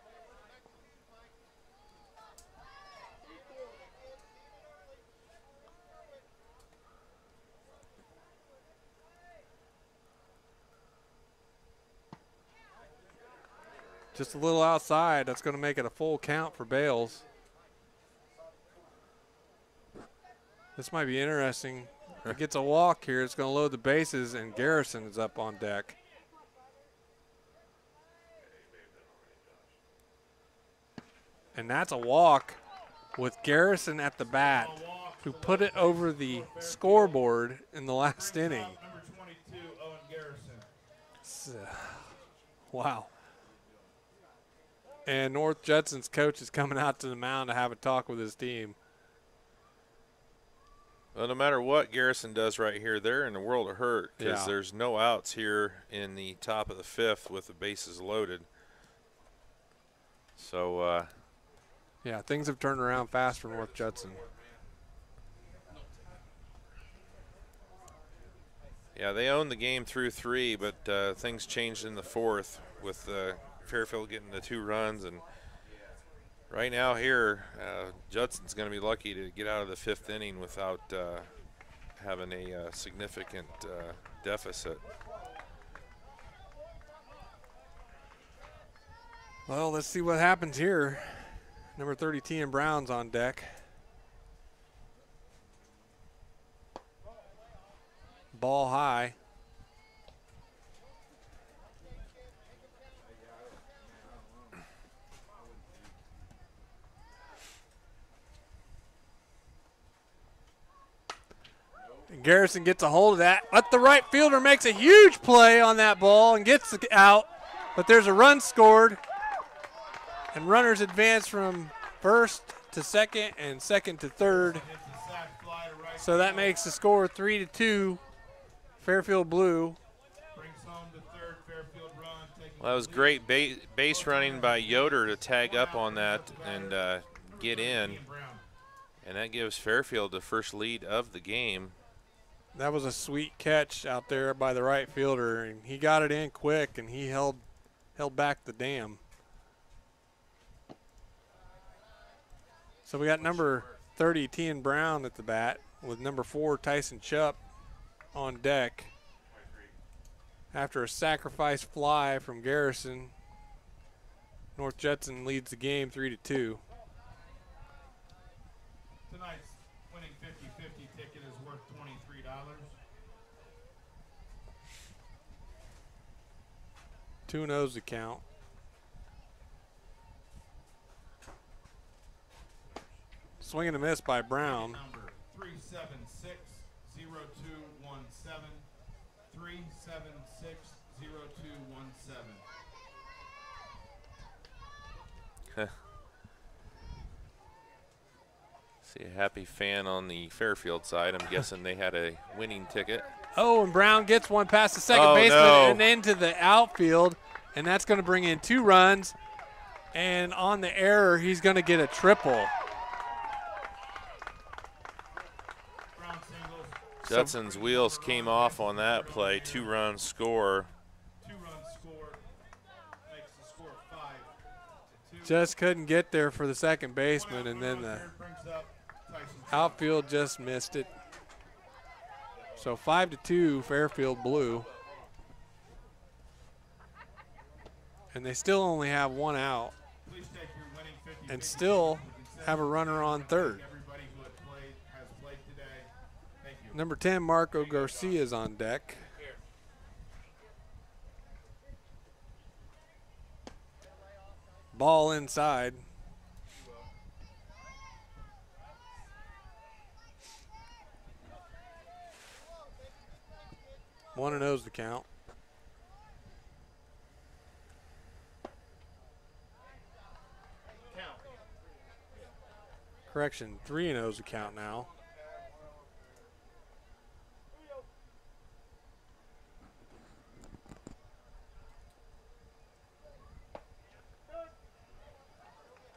Just a little outside. That's going to make it a full count for Bales. This might be interesting. If it gets a walk here, it's going to load the bases, and Garrison is up on deck. And that's a walk with Garrison at the bat, who put it over the scoreboard in the last inning. Number 22, Owen Garrison. Wow. And North Judson's coach is coming out to the mound to have a talk with his team. Well, no matter what Garrison does right here, they're in the world of hurt because there's no outs here in the top of the 5th with the bases loaded. So, yeah, things have turned around fast for North Judson. Yeah, they owned the game through 3, but things changed in the 4th with Fairfield getting the 2 runs. And right now here, Judson's going to be lucky to get out of the 5th inning without having a significant deficit. Well, let's see what happens here. Number 30, T and Brown's on deck. Ball high. And Garrison gets a hold of that, but the right fielder makes a huge play on that ball and gets it out, but there's a run scored. And runners advance from first to second and second to third. So that makes the score 3-2, Fairfield Blue. Well, that was great base running by Yoder to tag up on that and get in. And that gives Fairfield the first lead of the game. That was a sweet catch out there by the right fielder, and he got it in quick, and he held back the dam. So we got number 30, Tian Brown at the bat, with number 4, Tyson Chupp on deck. After a sacrifice fly from Garrison, North Judson leads the game 3-2. Tonight's winning 50-50 ticket is worth $23. 2-0's the count. Swing and a miss by Brown. Number 376-0217. 376-0217. See a happy fan on the Fairfield side. I'm guessing they had a winning ticket. Oh, and Brown gets one past the second baseman and into the outfield, and that's going to bring in 2 runs. And on the error, he's going to get a triple. Judson's wheels came off on that play. 2-run score. 2-run score makes the score 5-2. Just couldn't get there for the second baseman, and then the outfield just missed it. So 5-2, Fairfield Blue. And they still only have 1 out. And still have a runner on third. Number 10, Marco Garcia is on deck. Ball inside. One and O's the count. Correction, 3 and O's the count now.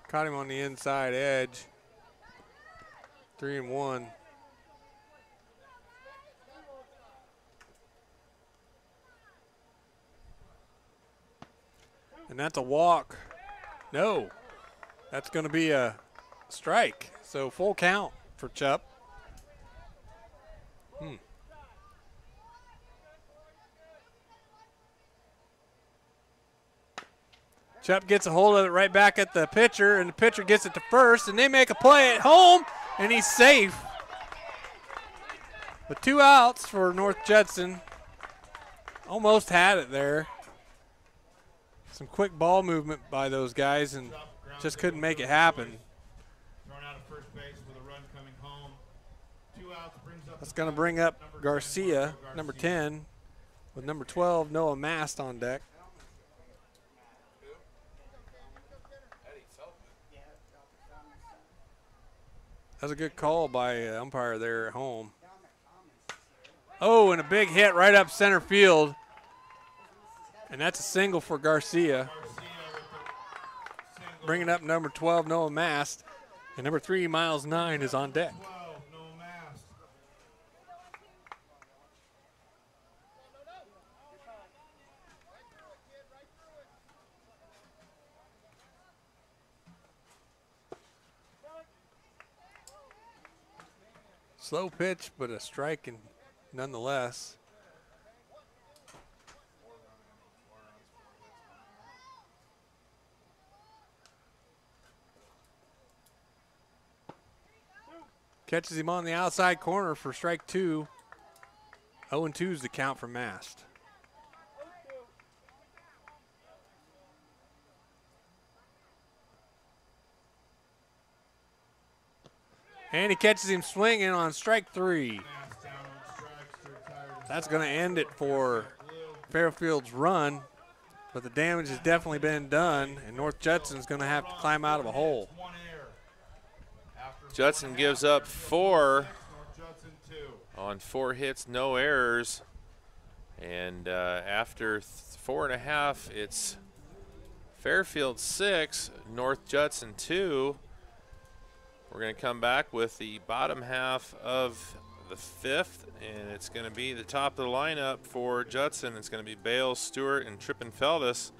Caught him on the inside edge. 3 and 1. And that's a walk. No, that's going to be a strike. So full count for Chup. Chup gets a hold of it right back at the pitcher, and the pitcher gets it to first, and they make a play at home, and he's safe. With 2 outs for North Judson. Almost had it there. Some quick ball movement by those guys, and just couldn't make it happen. Thrown out of first base with a run coming home. 2 outs brings up. That's going to bring up Garcia, number 10, with number 12, Noah Mast on deck. That was a good call by umpire there at home. Oh, and a big hit right up center field. And that's a single for Garcia. Bringing up number 12, Noah Mast. And number 3, Miles 9, is on deck. Slow pitch, but a strike and nonetheless. Catches him on the outside corner for strike 2. 0-2 is the count for Mast. And he catches him swinging on strike 3. That's going to end it for Fairfield's run, but the damage has definitely been done, and North Judson's going to have to climb out of a hole. Judson gives up 4 on 4 hits, no errors. And after 4.5, it's Fairfield 6, North Judson 2. We're going to come back with the bottom half of the 5th, and it's going to be the top of the lineup for Judson. It's going to be Bales, Stewart, and Trippenfeldis.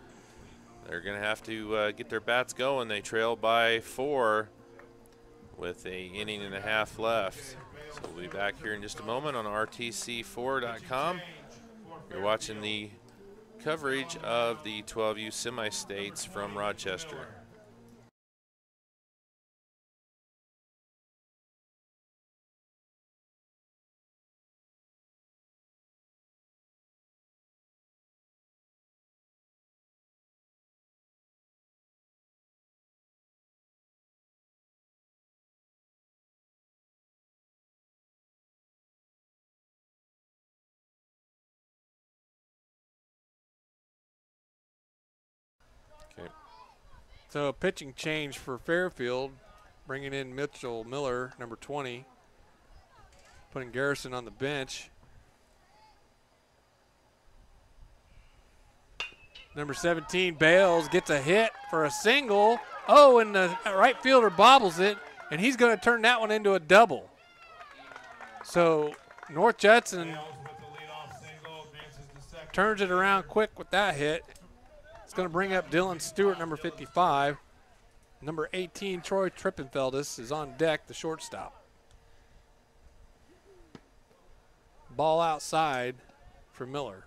They're going to have to get their bats going. They trail by 4 with an inning and a half left. So we'll be back here in just a moment on RTC4.com. You're watching the coverage of the 12U semi-states from Rochester. Okay. So a pitching change for Fairfield, bringing in Mitchell Miller, number 20, putting Garrison on the bench. Number 17, Bales, gets a hit for a single. Oh, and the right fielder bobbles it, and he's going to turn that one into a double. So North Judson turns it around quick with that hit. It's going to bring up Dylan Stewart, number 55. Number 18, Troy Trippenfeldis, is on deck, the shortstop. Ball outside for Miller.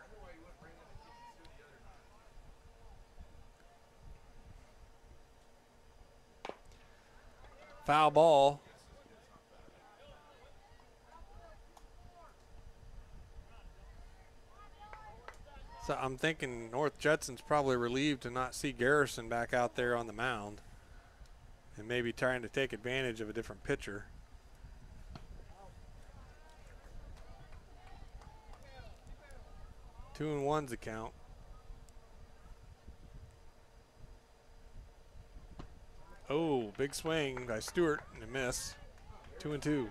Foul ball. So I'm thinking North Judson's probably relieved to not see Garrison back out there on the mound and maybe trying to take advantage of a different pitcher. Two and one's the count. Oh, big swing by Stewart and a miss. 2-2.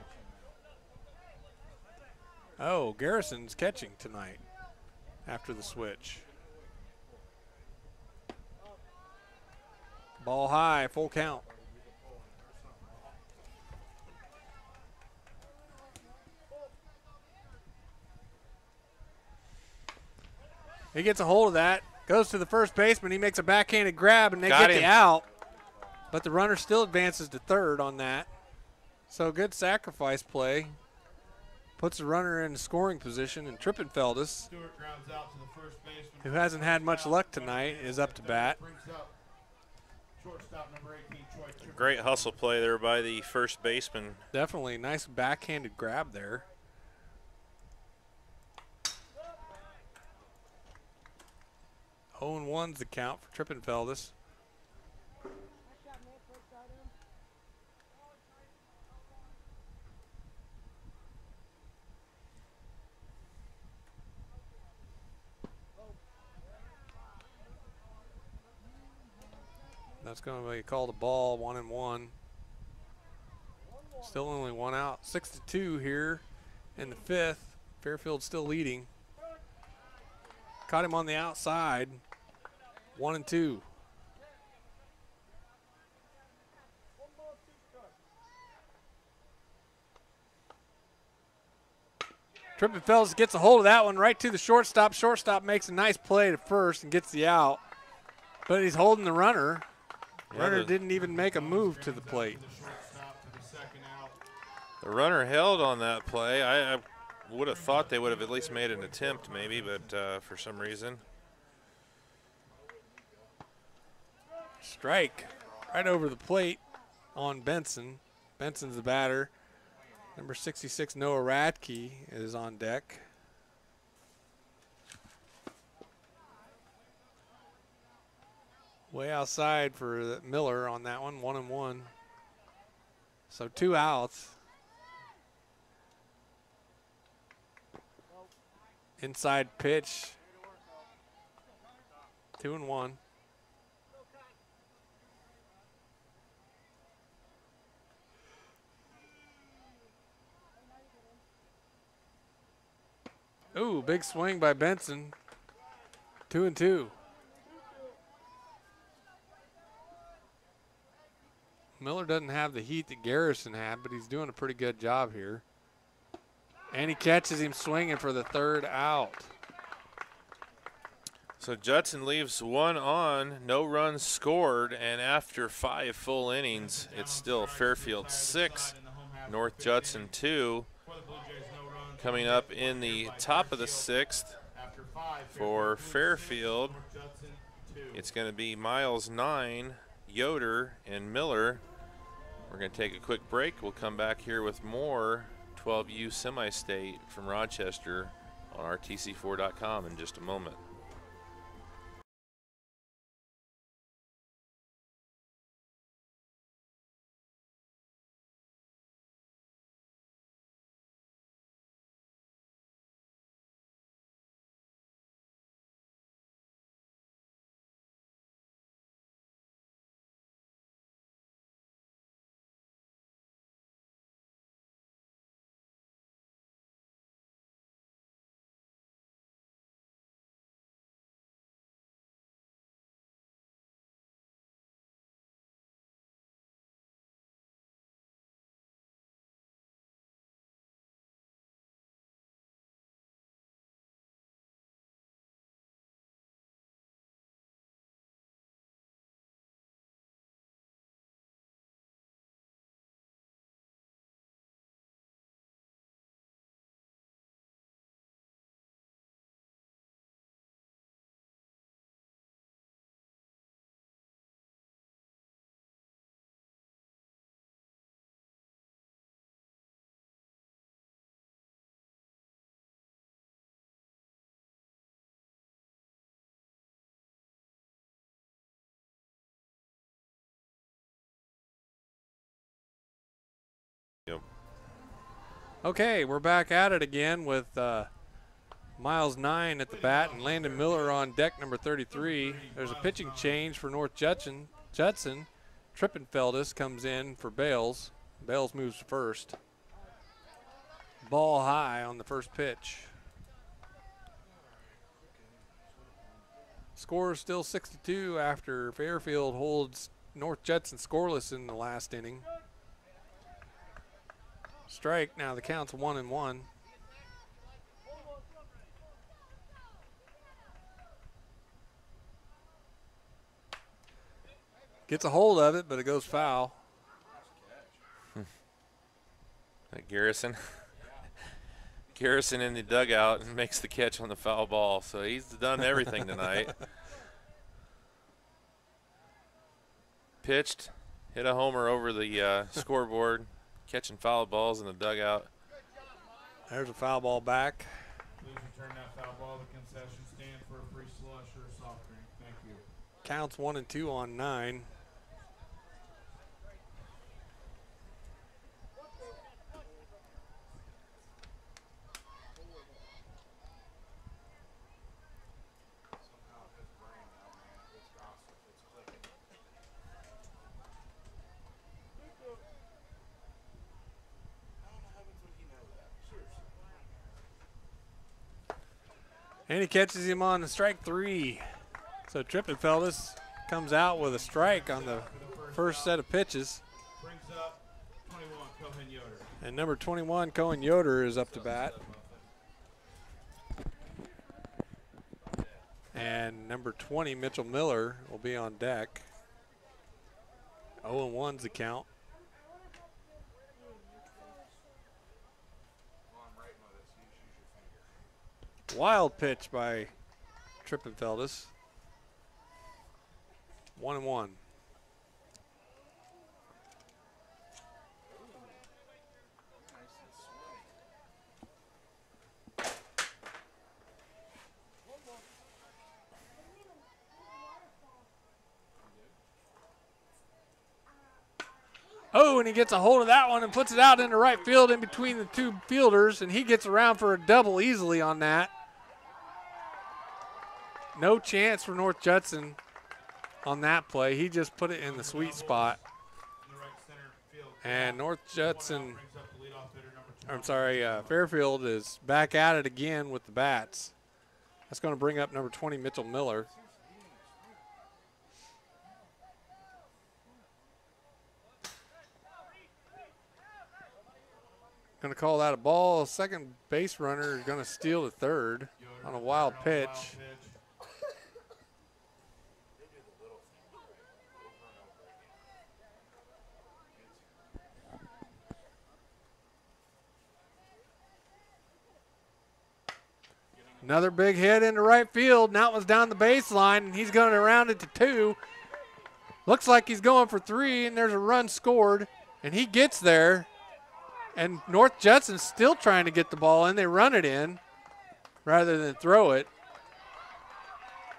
Oh, Garrison's catching tonight after the switch. Ball high, full count. He gets a hold of that, goes to the first baseman. He makes a backhanded grab, and they Got get him. the out. But the runner still advances to third on that. So good sacrifice play. Puts the runner in scoring position, and Trippenfeldus, Stewart grounds out to the first baseman. who hasn't had much luck tonight, is up to bat. Brings up shortstop number 18, Troy Tripp. Great hustle play there by the first baseman. Definitely nice backhanded grab there. Oh, and 1's the count for Trippenfeldus. That's going to be called a ball, 1-1. Still only one out. 6-2 here in the fifth. Fairfield still leading. Caught him on the outside. 1-2. Trippenfeldus gets a hold of that one right to the shortstop. Shortstop makes a nice play to first and gets the out. But he's holding the runner. Yeah, Runner didn't even make a move to the plate. The runner held on that play. I would have thought they would have at least made an attempt maybe, but for some reason. Strike right over the plate on Benson. Benson's the batter. Number 66, Noah Radke, is on deck. Way outside for Miller on that one, 1-1. So 2 outs. Inside pitch. 2-1. Ooh, big swing by Benson. 2-2. Miller doesn't have the heat that Garrison had, but he's doing a pretty good job here. And he catches him swinging for the third out. So Judson leaves one on, no runs scored, and after 5 full innings, it's still Fairfield 6, North Judson 2. Coming up in the top of the 6th for Fairfield, it's going to be Miles 9, Yoder, and Miller. We're going to take a quick break. We'll come back here with more 12U semi-state from Rochester on rtc4.com in just a moment. Okay, we're back at it again with Miles 9 at the bat and Landon Miller on deck number 33. There's a pitching change for North Judson. Trippenfeldis comes in for Bales. Bales moves to first. Ball high on the first pitch. Score is still 6-2 after Fairfield holds North Judson scoreless in the last inning. Strike, now the count's 1-1. Gets a hold of it, but it goes foul. Garrison. Garrison in the dugout and makes the catch on the foul ball. So he's done everything tonight. Pitched, hit a homer over the scoreboard, catching foul balls in the dugout. There's a foul ball back. Please return that foul ball to the concession stand for a free slush or a soft drink. Thank you. Counts 1-2 on 9. And he catches him on the strike 3. So Trippenfeldis comes out with a strike on the first set of pitches. Brings up 21, Cohen Yoder. And number 21, Cohen Yoder, is up to bat. And number 20, Mitchell Miller, will be on deck. 0-1's the count. Wild pitch by Trippenfeldis. 1-1. Oh, and he gets a hold of that one and puts it out into right field in between the two fielders, and he gets around for a double easily on that. No chance for North Judson on that play. He just put it in the sweet spot. And North Judson, Fairfield is back at it again with the bats. That's going to bring up number 20, Mitchell Miller. Going to call that a ball. Second base runner is going to steal the third on a wild pitch. Another big hit into right field. Now it was down the baseline, and he's going to round it to 2. Looks like he's going for 3, and there's a run scored, and he gets there. And North Judson's still trying to get the ball in. They run it in rather than throw it.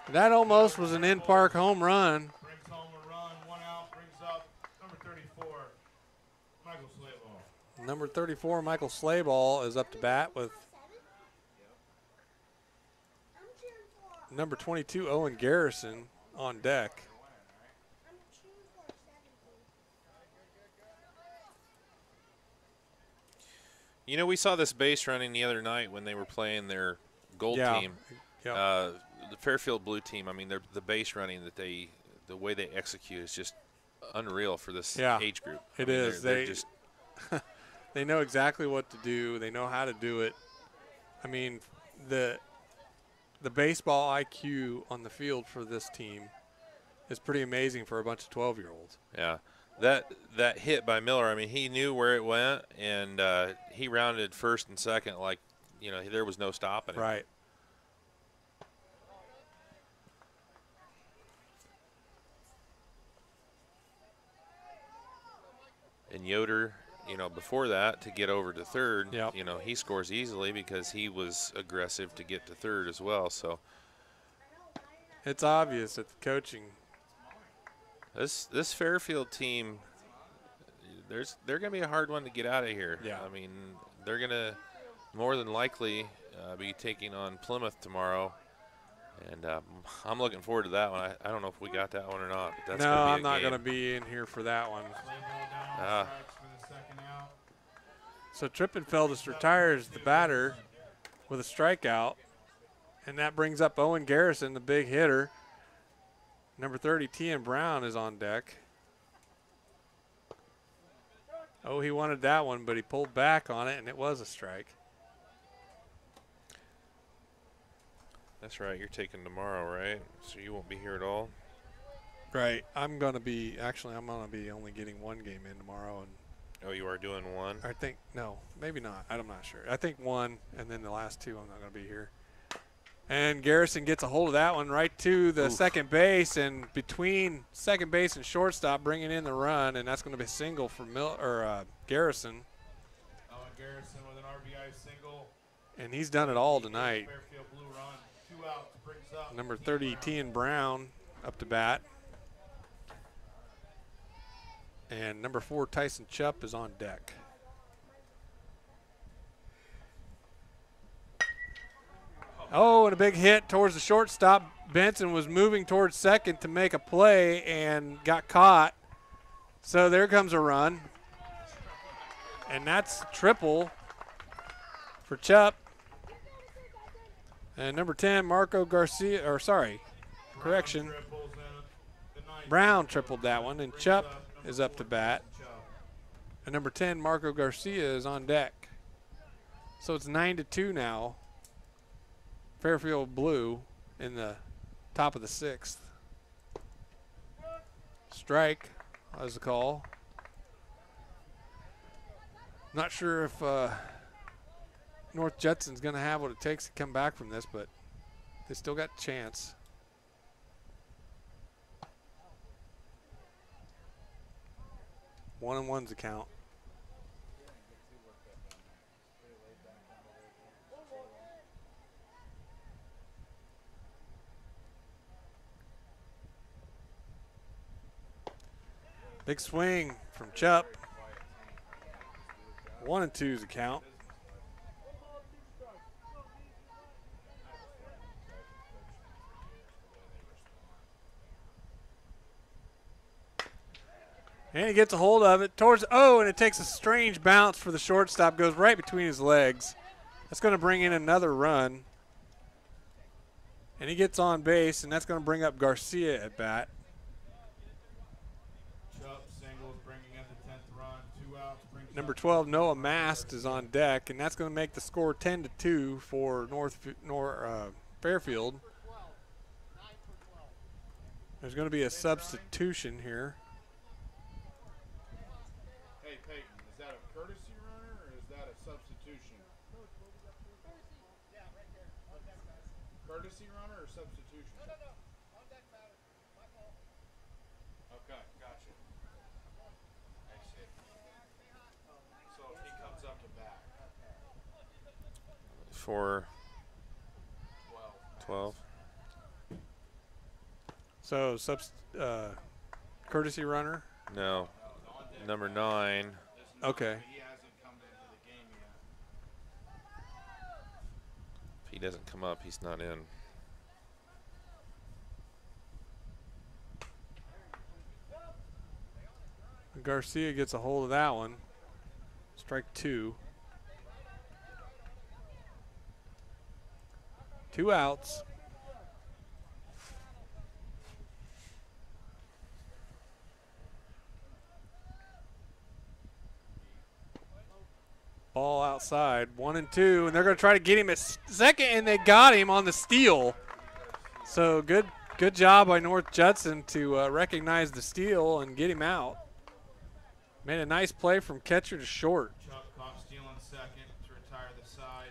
That almost was an in-park home run. Brings home a run, 1 out, brings up number 34, Michael Slayball. Number 34, Michael Slayball, is up to bat with number 22, Owen Garrison, on deck. You know, we saw this base running the other night when they were playing their gold team. Yep. The Fairfield blue team, I mean, the base running that the way they execute is just unreal for this age group. It is. They're just they know exactly what to do. They know how to do it. I mean, the baseball IQ on the field for this team is pretty amazing for a bunch of 12-year-olds. Yeah. That hit by Miller, I mean, he knew where it went, and he rounded first and second like, you know, there was no stopping it. Right. And Yoder, you know, before that, to get over to third, Yep. you know, he scores easily because he was aggressive to get to third as well. So It's obvious that the coaching. This Fairfield team, they're going to be a hard one to get out of here. Yeah. I mean, they're going to more than likely be taking on Plymouth tomorrow. And I'm looking forward to that one. I don't know if we got that one or not. But that's No, gonna be I'm a not game. going to be in here for that one. Play ball down, strikes for the second out. So Trippenfeldus retires the batter with a strikeout. And that brings up Owen Garrison, the big hitter. Number 30, Tian Brown, is on deck. Oh, he wanted that one, but he pulled back on it, and it was a strike. That's right. You're taking tomorrow, right? So you won't be here at all. Right. I'm going to be only getting one game in tomorrow. And Oh, you are doing one. I think, no, maybe not. I'm not sure. I think one, and then the last two I'm not going to be here. And Garrison gets a hold of that one right to the second base, and between second base and shortstop, bringing in the run, and that's going to be a single for Garrison. Owen Garrison with an RBI single. And he's done it all tonight. Fairfield Blue run. 2 outs, brings up Number 30, Tian Brown, up to bat. And number 4, Tyson Chupp, is on deck. Oh, and a big hit towards the shortstop. Benson was moving towards second to make a play and got caught. So there comes a run. And that's triple for Chupp. And number 10, Marco Garcia, or sorry, correction. Brown tripled that one, and Chupp is up to bat. And number 10, Marco Garcia, is on deck. So it's 9-2 now. Fairfield Blue in the top of the 6th. Strike was the call. Not sure if North Judson's going to have what it takes to come back from this, but they still got a chance. One and one's the count. Big swing from Chupp. 1 and 2's the count. And he gets a hold of it towards, and it takes a strange bounce for the shortstop, goes right between his legs. That's going to bring in another run. And he gets on base, and that's going to bring up Garcia at bat. Number 12, Noah Mast, is on deck, and that's going to make the score 10-2 for Fairfield. There's going to be a substitution here. Hey, Peyton, is that a courtesy runner or is that a substitution? Courtesy runner or substitution? Okay, gotcha. I see. So if he comes up to bat. For 12. So, courtesy runner? No. Number 9. Okay. He hasn't come into the game yet. If he doesn't come up, he's not in. Garcia gets a hold of that one. Strike 2. 2 outs. Ball outside, 1 and 2, and they're going to try to get him at second, and they got him on the steal. So good job by North Judson to recognize the steal and get him out. Made a nice play from catcher to short. Chuck caught stealing second to retire the side.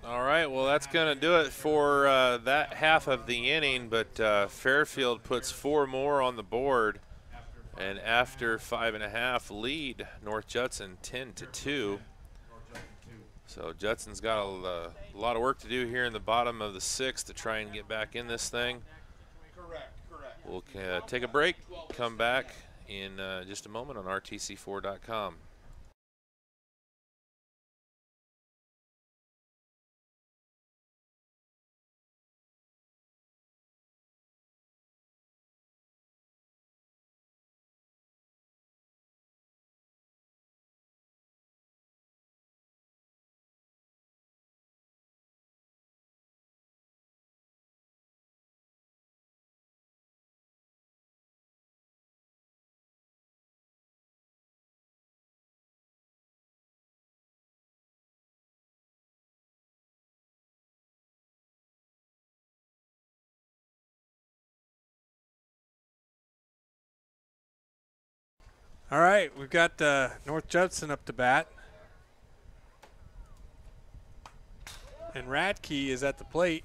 All right, well, that's going to do it for that half of the inning, but Fairfield puts 4 more on the board, and after 5.5 lead North Judson 10-2. So Judson's got a lot of work to do here in the bottom of the 6th to try and get back in this thing. Correct. We'll take a break, come back in just a moment on RTC4.com. All right, we've got North Judson up to bat. And Radke is at the plate,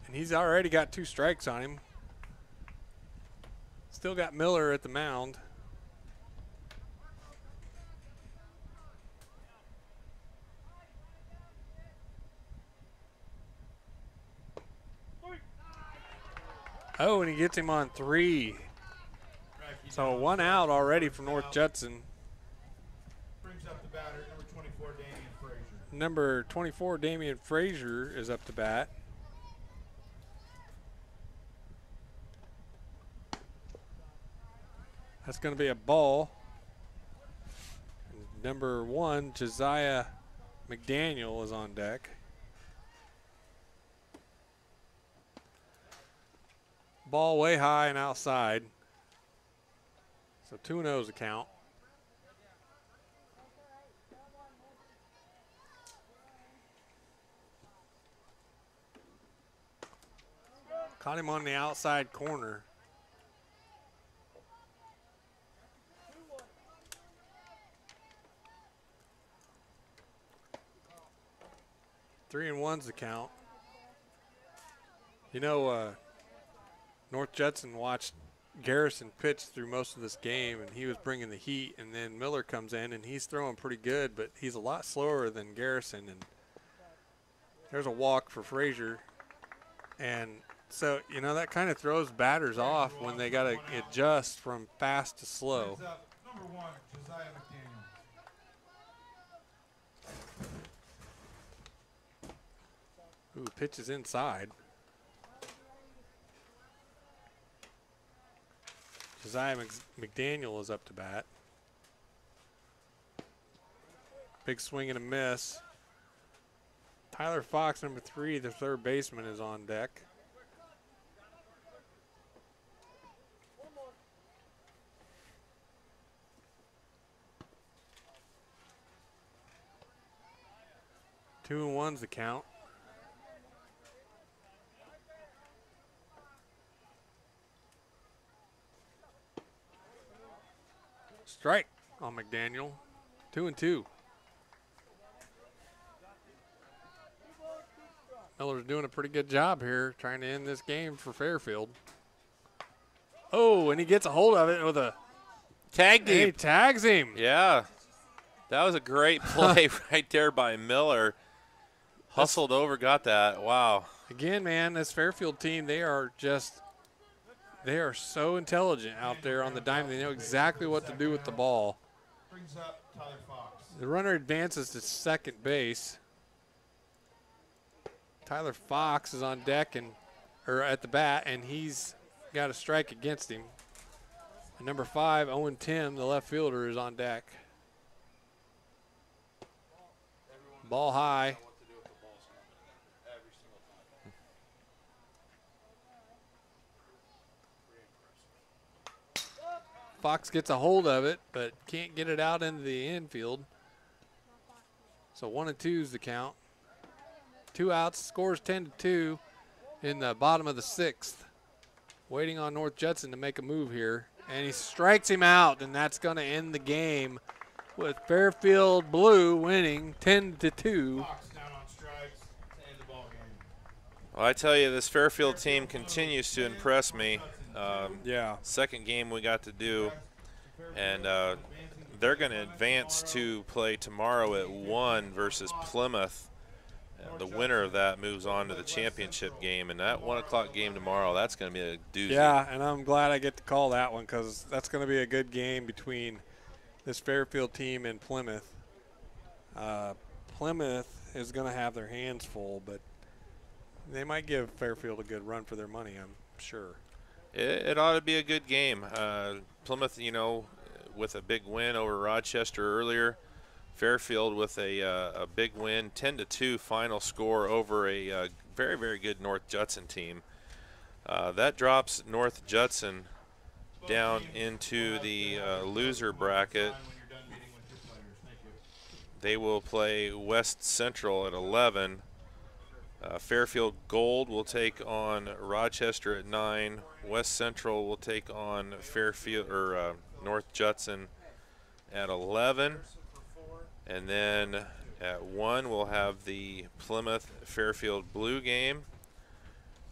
and he's already got 2 strikes on him. Still got Miller at the mound. Oh, and he gets him on 3. So 1 out already for North Judson. Brings up the batter, number 24, Damian Frazier. Number 24, Damian Frazier, is up to bat. That's going to be a ball. Number 1, Josiah McDaniel, is on deck. Ball way high and outside. So 2-0 is the count. Caught him on the outside corner. Three and one's the count. You know, North Judson watched Garrison pitch through most of this game, and he was bringing the heat, and then Miller comes in, and he's throwing pretty good, but he's a lot slower than Garrison, and there's a walk for Frazier. And so, you know, that kind of throws batters off when they got to adjust from fast to slow. Brings up number 1, Josiah McDaniel. Ooh, pitch is inside. Josiah McDaniel is up to bat. Big swing and a miss. Tyler Fox, number 3, the third baseman, is on deck. Two and one's the count. Strike on McDaniel. 2-2. Miller's doing a pretty good job here trying to end this game for Fairfield. Oh, and he gets a hold of it with a Tagged him. He tags him. Yeah. That was a great play right there by Miller. Hustled over, got that. Wow. Again, man, this Fairfield team, they are so intelligent out there on the diamond. They know exactly what to do with the ball. Brings up Tyler Fox. The runner advances to second base. Tyler Fox is on deck or at the bat, and he's got a strike against him. And number 5, Owen Tim, the left fielder, is on deck. Ball high. Fox gets a hold of it, but can't get it out into the infield. So 1-2 is the count. 2 outs, scores 10-2 in the bottom of the 6th. Waiting on North Judson to make a move here. And he strikes him out, and that's going to end the game with Fairfield Blue winning 10-2. Fox down on strikes to end the ball game. Well, I tell you, this Fairfield team continues to impress me. Yeah. Second game we got to do, and they're going to advance to play tomorrow at 1 versus Plymouth. And the winner of that moves on to the championship game, and that 1 o'clock game tomorrow, that's going to be a doozy. Yeah, and I'm glad I get to call that one because that's going to be a good game between this Fairfield team and Plymouth. Plymouth is going to have their hands full, but they might give Fairfield a good run for their money, I'm sure. It ought to be a good game. Plymouth, you know, with a big win over Rochester earlier. Fairfield with a big win, 10-2 final score over a very, very good North Judson team. That drops North Judson down into the loser bracket. They will play West Central at 11. Fairfield Gold will take on Rochester at 9. West Central will take on Fairfield or North Judson at 11. And then at 1, we'll have the Plymouth Fairfield Blue game.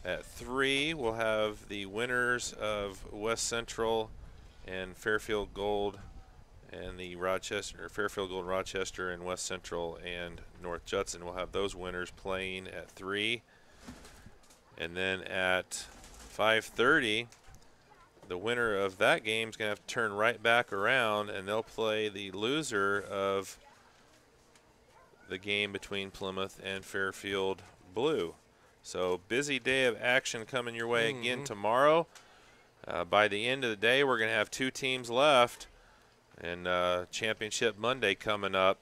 At 3, we'll have the winners of West Central and Fairfield Gold, and the Fairfield Gold Rochester and West Central and North Judson. We'll have those winners playing at 3. And then at 5:30, the winner of that game is going to have to turn right back around, and they'll play the loser of the game between Plymouth and Fairfield Blue. So busy day of action coming your way again tomorrow. By the end of the day, we're going to have 2 teams left, and Championship Monday coming up.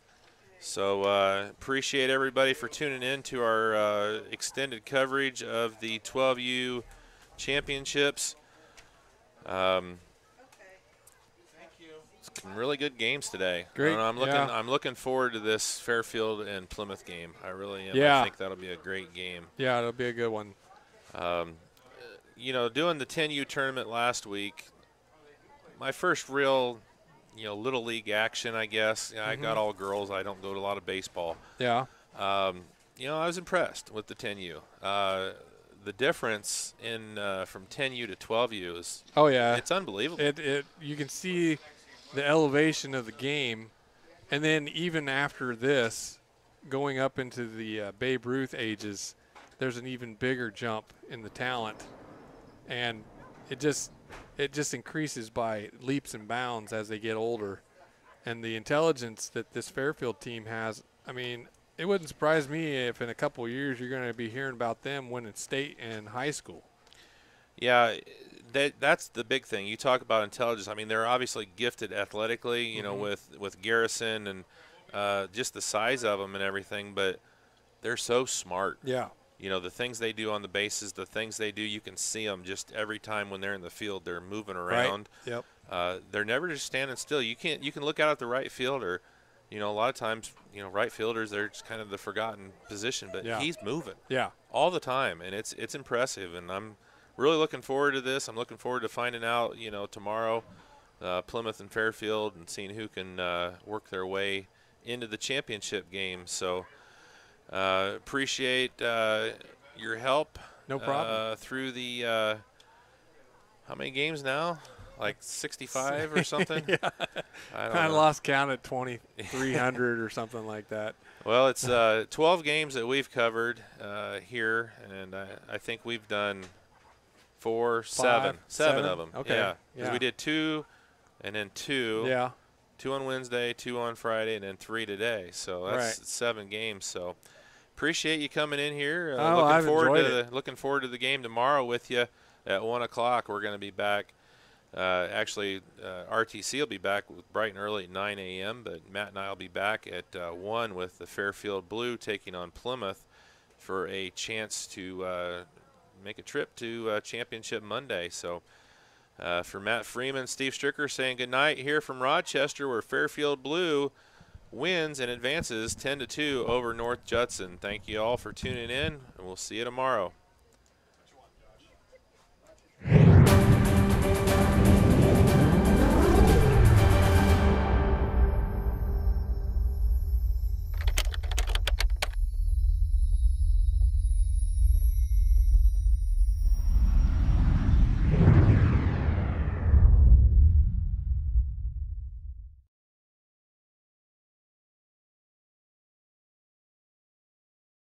So appreciate everybody for tuning in to our extended coverage of the 12U championships. Some really good games today. Great. I'm looking forward to this Fairfield and Plymouth game. I really am. Yeah. I think that'll be a great game. Yeah, it'll be a good one. You know, doing the 10U tournament last week, my first real, Little League action, I guess. I got all girls. I don't go to a lot of baseball. Yeah. I was impressed with the 10U. The difference in from 10U to 12U is it's unbelievable. You can see the elevation of the game, and then even after this, going up into the Babe Ruth ages, there's an even bigger jump in the talent, and it just increases by leaps and bounds as they get older. And the intelligence that this Fairfield team has, I mean, it wouldn't surprise me if in a couple of years you're going to be hearing about them winning state and high school. Yeah, that's the big thing. You talk about intelligence. I mean, they're obviously gifted athletically, with Garrison and just the size of them and everything, but they're so smart. Yeah. The things they do on the bases, the things they do, you can see them just every time when they're in the field. They're moving around. Right. Yep. They're never just standing still. You can look out at the right fielder. A lot of times, right fielders, they're just kind of the forgotten position, but he's moving all the time, and it's impressive. And I'm really looking forward to this. I'm looking forward to finding out, tomorrow, Plymouth and Fairfield, and seeing who can work their way into the championship game. So appreciate your help. No problem. Through the how many games now? Like 65 or something? Yeah. I kind of lost count at 2,300 or something like that. Well, it's 12 games that we've covered here, and I think we've done seven of them. Okay. Yeah. 'Cause we did 2 and then 2. Yeah. 2 on Wednesday, 2 on Friday, and then 3 today. So that's 7 games. So appreciate you coming in here. I've enjoyed it. Looking forward to the game tomorrow with you at 1 o'clock. We're going to be back. RTC will be back bright and early at 9 a.m., but Matt and I will be back at 1 with the Fairfield Blue taking on Plymouth for a chance to make a trip to Championship Monday. So for Matt Freeman, Steve Stricker saying good night here from Rochester, where Fairfield Blue wins and advances 10-2 over North Judson. Thank you all for tuning in, and we'll see you tomorrow.